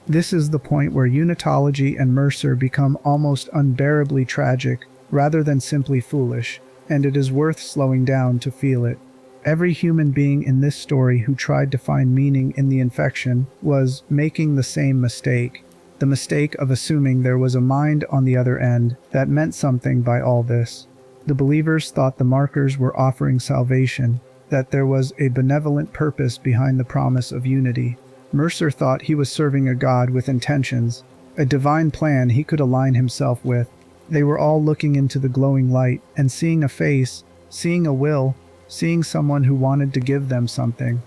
This is the point where Unitology and Mercer become almost unbearably tragic, rather than simply foolish, and it is worth slowing down to feel it. Every human being in this story who tried to find meaning in the infection was making the same mistake. The mistake of assuming there was a mind on the other end that meant something by all this. The believers thought the markers were offering salvation, that there was a benevolent purpose behind the promise of unity. Mercer thought he was serving a God with intentions, a divine plan he could align himself with. They were all looking into the glowing light and seeing a face, seeing a will, seeing someone who wanted to give them something.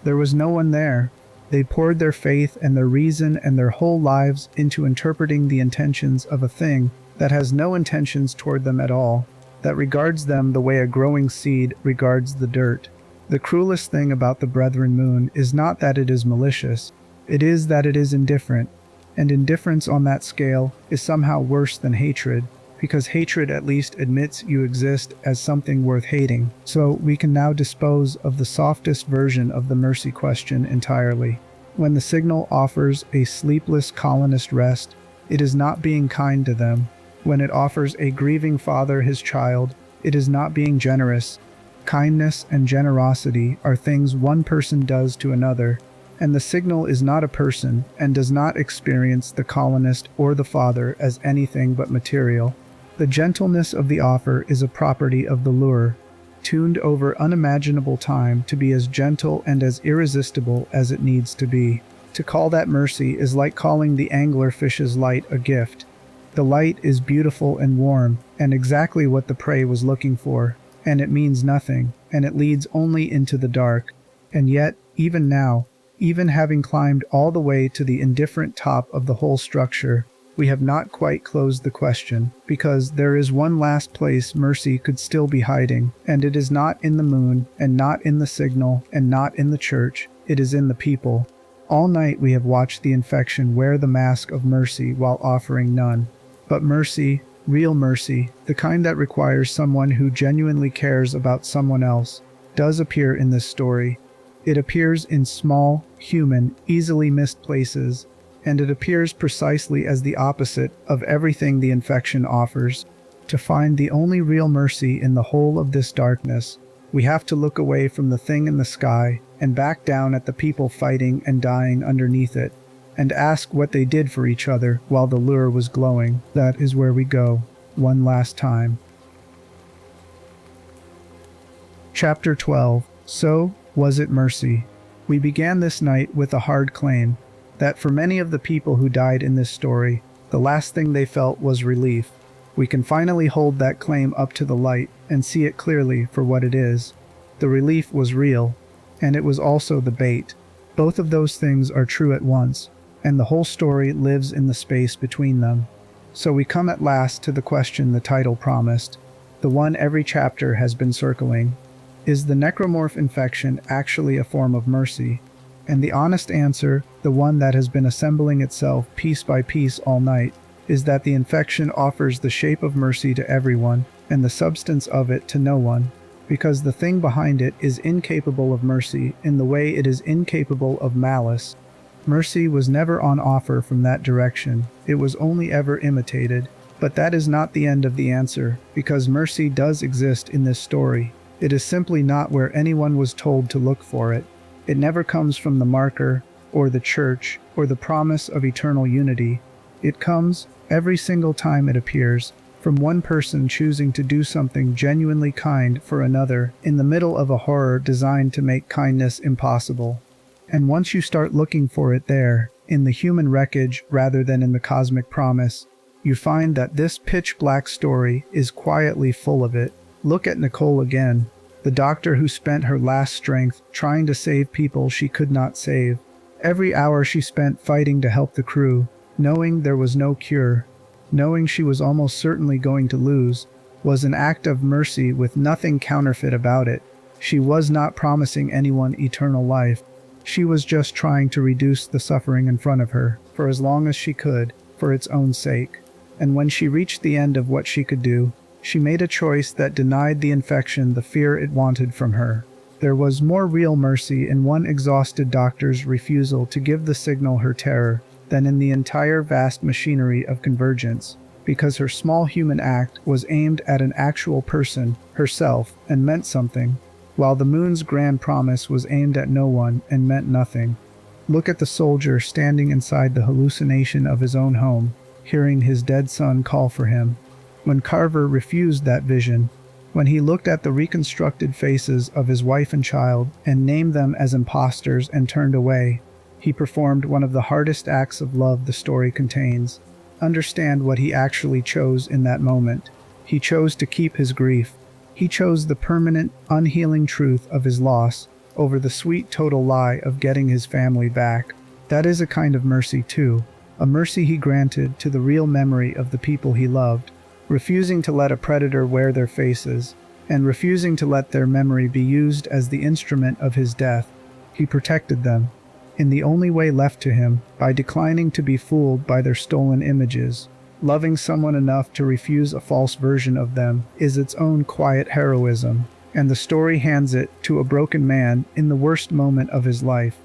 There was no one there. They poured their faith and their reason and their whole lives into interpreting the intentions of a thing that has no intentions toward them at all, that regards them the way a growing seed regards the dirt. The cruelest thing about the Brethren Moon is not that it is malicious, it is that it is indifferent, and indifference on that scale is somehow worse than hatred, because hatred at least admits you exist as something worth hating. So we can now dispose of the softest version of the mercy question entirely. When the signal offers a sleepless colonist rest, it is not being kind to them. When it offers a grieving father his child, it is not being generous. Kindness and generosity are things one person does to another, and the signal is not a person and does not experience the colonist or the father as anything but material. The gentleness of the offer is a property of the lure, tuned over unimaginable time to be as gentle and as irresistible as it needs to be. To call that mercy is like calling the angler fish's light a gift. The light is beautiful and warm, and exactly what the prey was looking for, and it means nothing, and it leads only into the dark. And yet, even now, even having climbed all the way to the indifferent top of the whole structure, we have not quite closed the question, because there is one last place mercy could still be hiding, and it is not in the moon, and not in the signal, and not in the church, it is in the people. All night we have watched the infection wear the mask of mercy while offering none. But mercy, real mercy, the kind that requires someone who genuinely cares about someone else, does appear in this story. It appears in small, human, easily missed places, and it appears precisely as the opposite of everything the infection offers. To find the only real mercy in the whole of this darkness, we have to look away from the thing in the sky and back down at the people fighting and dying underneath it, and ask what they did for each other while the lure was glowing. That is where we go, one last time. Chapter 12. So, was it mercy? We began this night with a hard claim, that for many of the people who died in this story, the last thing they felt was relief. We can finally hold that claim up to the light and see it clearly for what it is. The relief was real, and it was also the bait. Both of those things are true at once, and the whole story lives in the space between them. So we come at last to the question the title promised, the one every chapter has been circling. Is the necromorph infection actually a form of mercy? And the honest answer, the one that has been assembling itself piece by piece all night, is that the infection offers the shape of mercy to everyone, and the substance of it to no one, because the thing behind it is incapable of mercy in the way it is incapable of malice. Mercy was never on offer from that direction, it was only ever imitated. But that is not the end of the answer, because mercy does exist in this story. It is simply not where anyone was told to look for it. It never comes from the marker, or the church, or the promise of eternal unity. It comes, every single time it appears, from one person choosing to do something genuinely kind for another in the middle of a horror designed to make kindness impossible. And once you start looking for it there, in the human wreckage rather than in the cosmic promise, you find that this pitch-black story is quietly full of it. Look at Nicole again, the doctor who spent her last strength trying to save people she could not save. Every hour she spent fighting to help the crew, knowing there was no cure, knowing she was almost certainly going to lose, was an act of mercy with nothing counterfeit about it. She was not promising anyone eternal life. She was just trying to reduce the suffering in front of her, for as long as she could, for its own sake. And when she reached the end of what she could do, she made a choice that denied the infection the fear it wanted from her. There was more real mercy in one exhausted doctor's refusal to give the signal her terror than in the entire vast machinery of convergence, because her small human act was aimed at an actual person, herself, and meant something, while the moon's grand promise was aimed at no one and meant nothing. Look at the soldier standing inside the hallucination of his own home, hearing his dead son call for him. When Carver refused that vision, when he looked at the reconstructed faces of his wife and child and named them as imposters and turned away, he performed one of the hardest acts of love the story contains. Understand what he actually chose in that moment. He chose to keep his grief. He chose the permanent, unhealing truth of his loss over the sweet total lie of getting his family back. That is a kind of mercy too, a mercy he granted to the real memory of the people he loved, refusing to let a predator wear their faces, and refusing to let their memory be used as the instrument of his death. He protected them, in the only way left to him, by declining to be fooled by their stolen images. Loving someone enough to refuse a false version of them is its own quiet heroism, and the story hands it to a broken man in the worst moment of his life.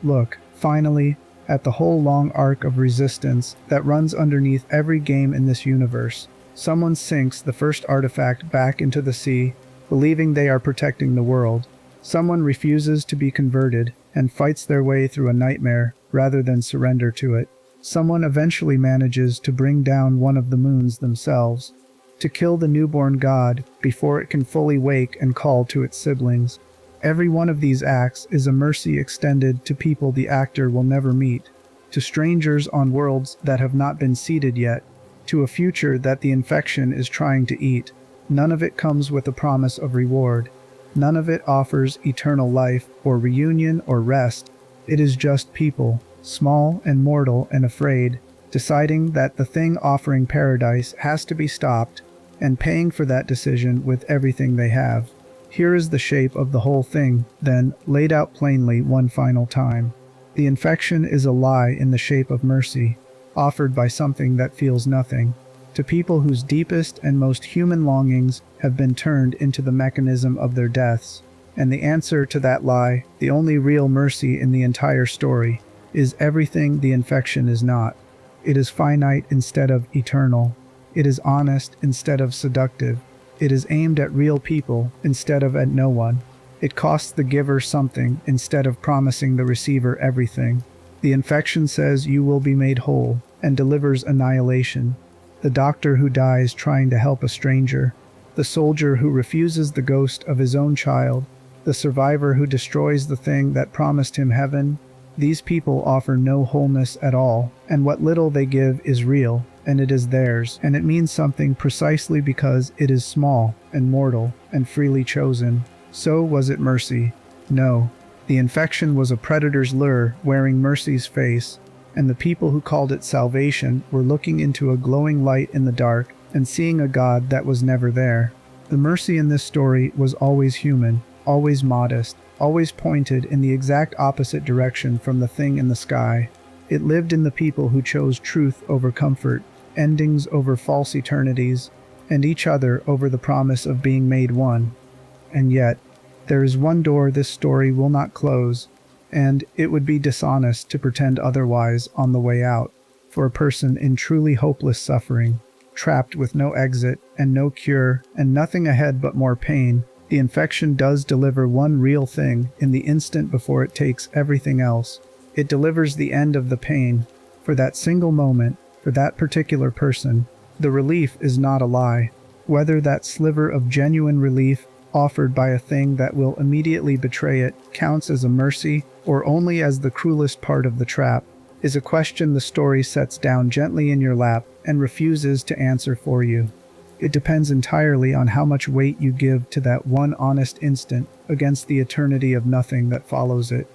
Look, finally, at the whole long arc of resistance that runs underneath every game in this universe. Someone sinks the first artifact back into the sea, believing they are protecting the world. Someone refuses to be converted and fights their way through a nightmare rather than surrender to it. Someone eventually manages to bring down one of the moons themselves, to kill the newborn god before it can fully wake and call to its siblings. Every one of these acts is a mercy extended to people the actor will never meet, to strangers on worlds that have not been seeded yet, to a future that the infection is trying to eat. None of it comes with a promise of reward. None of it offers eternal life or reunion or rest. It is just people, small and mortal and afraid, deciding that the thing offering paradise has to be stopped and paying for that decision with everything they have. Here is the shape of the whole thing, then, laid out plainly one final time. The infection is a lie in the shape of mercy, offered by something that feels nothing, to people whose deepest and most human longings have been turned into the mechanism of their deaths. And the answer to that lie, the only real mercy in the entire story, is everything the infection is not. It is finite instead of eternal. It is honest instead of seductive. It is aimed at real people instead of at no one. It costs the giver something instead of promising the receiver everything. The infection says you will be made whole and delivers annihilation. The doctor who dies trying to help a stranger. The soldier who refuses the ghost of his own child. The survivor who destroys the thing that promised him heaven. These people offer no wholeness at all, and what little they give is real, and it is theirs, and it means something precisely because it is small and mortal and freely chosen. So was it mercy? No. The infection was a predator's lure wearing mercy's face, and the people who called it salvation were looking into a glowing light in the dark and seeing a God that was never there. The mercy in this story was always human, always modest, always pointed in the exact opposite direction from the thing in the sky. It lived in the people who chose truth over comfort, endings over false eternities, and each other over the promise of being made one. And yet, there is one door this story will not close, and it would be dishonest to pretend otherwise on the way out, for a person in truly hopeless suffering, trapped with no exit and no cure and nothing ahead but more pain. The infection does deliver one real thing in the instant before it takes everything else. It delivers the end of the pain. For that single moment, for that particular person, the relief is not a lie. Whether that sliver of genuine relief offered by a thing that will immediately betray it counts as a mercy or only as the cruelest part of the trap is a question the story sets down gently in your lap and refuses to answer for you. It depends entirely on how much weight you give to that one honest instant against the eternity of nothing that follows it.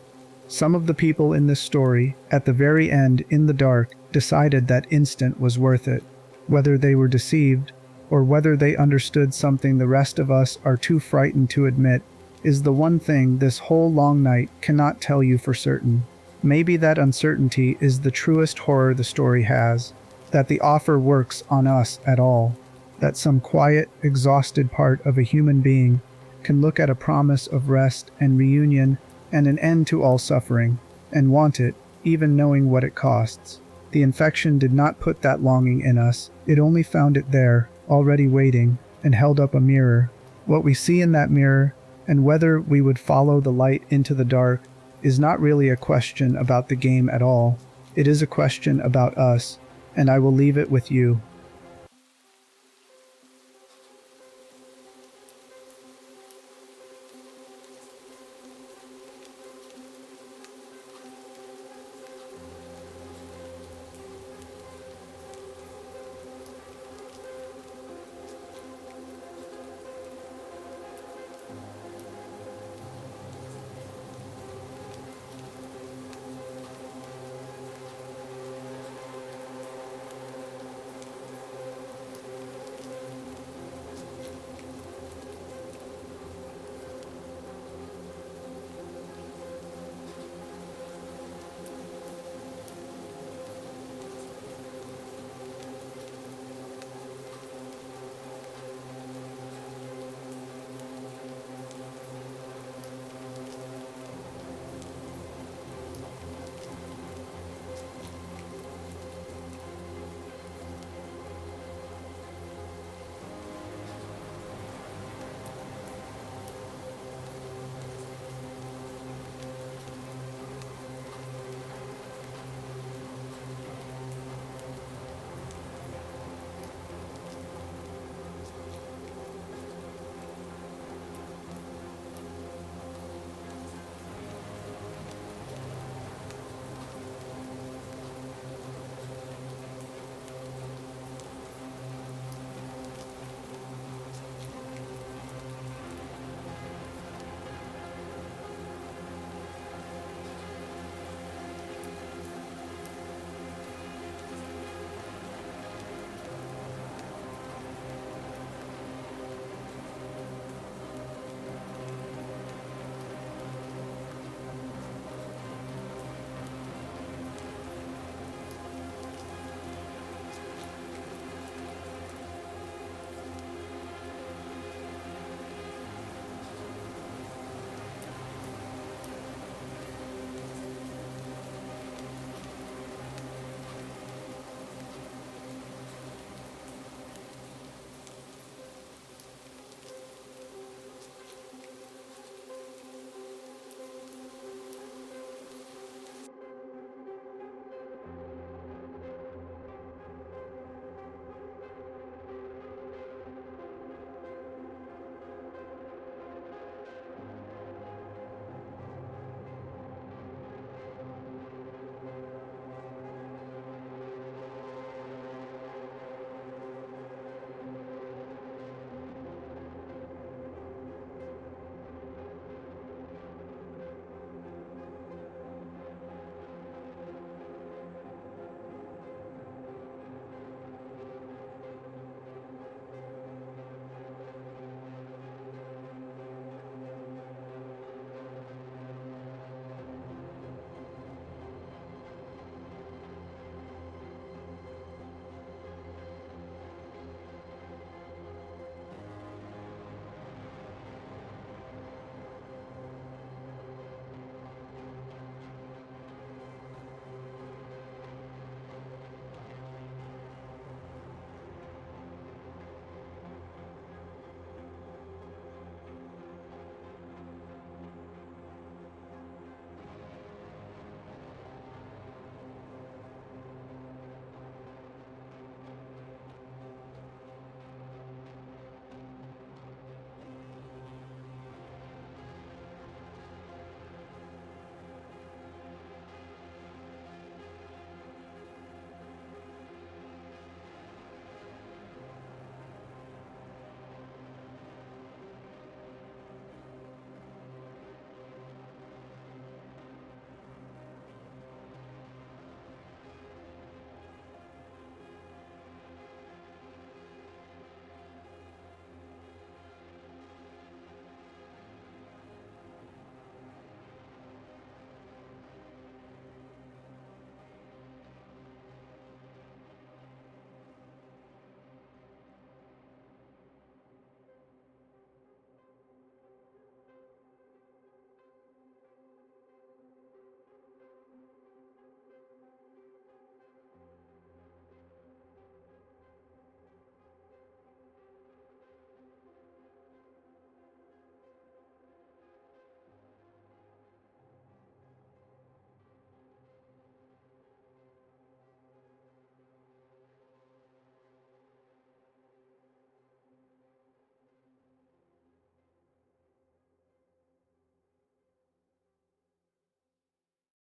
Some of the people in this story, at the very end in the dark, decided that instant was worth it. Whether they were deceived, or whether they understood something the rest of us are too frightened to admit, is the one thing this whole long night cannot tell you for certain. Maybe that uncertainty is the truest horror the story has, that the offer works on us at all, that some quiet, exhausted part of a human being can look at a promise of rest and reunion and an end to all suffering, and want it, even knowing what it costs. The infection did not put that longing in us, it only found it there, already waiting, and held up a mirror. What we see in that mirror, and whether we would follow the light into the dark, is not really a question about the game at all. It is a question about us, and I will leave it with you.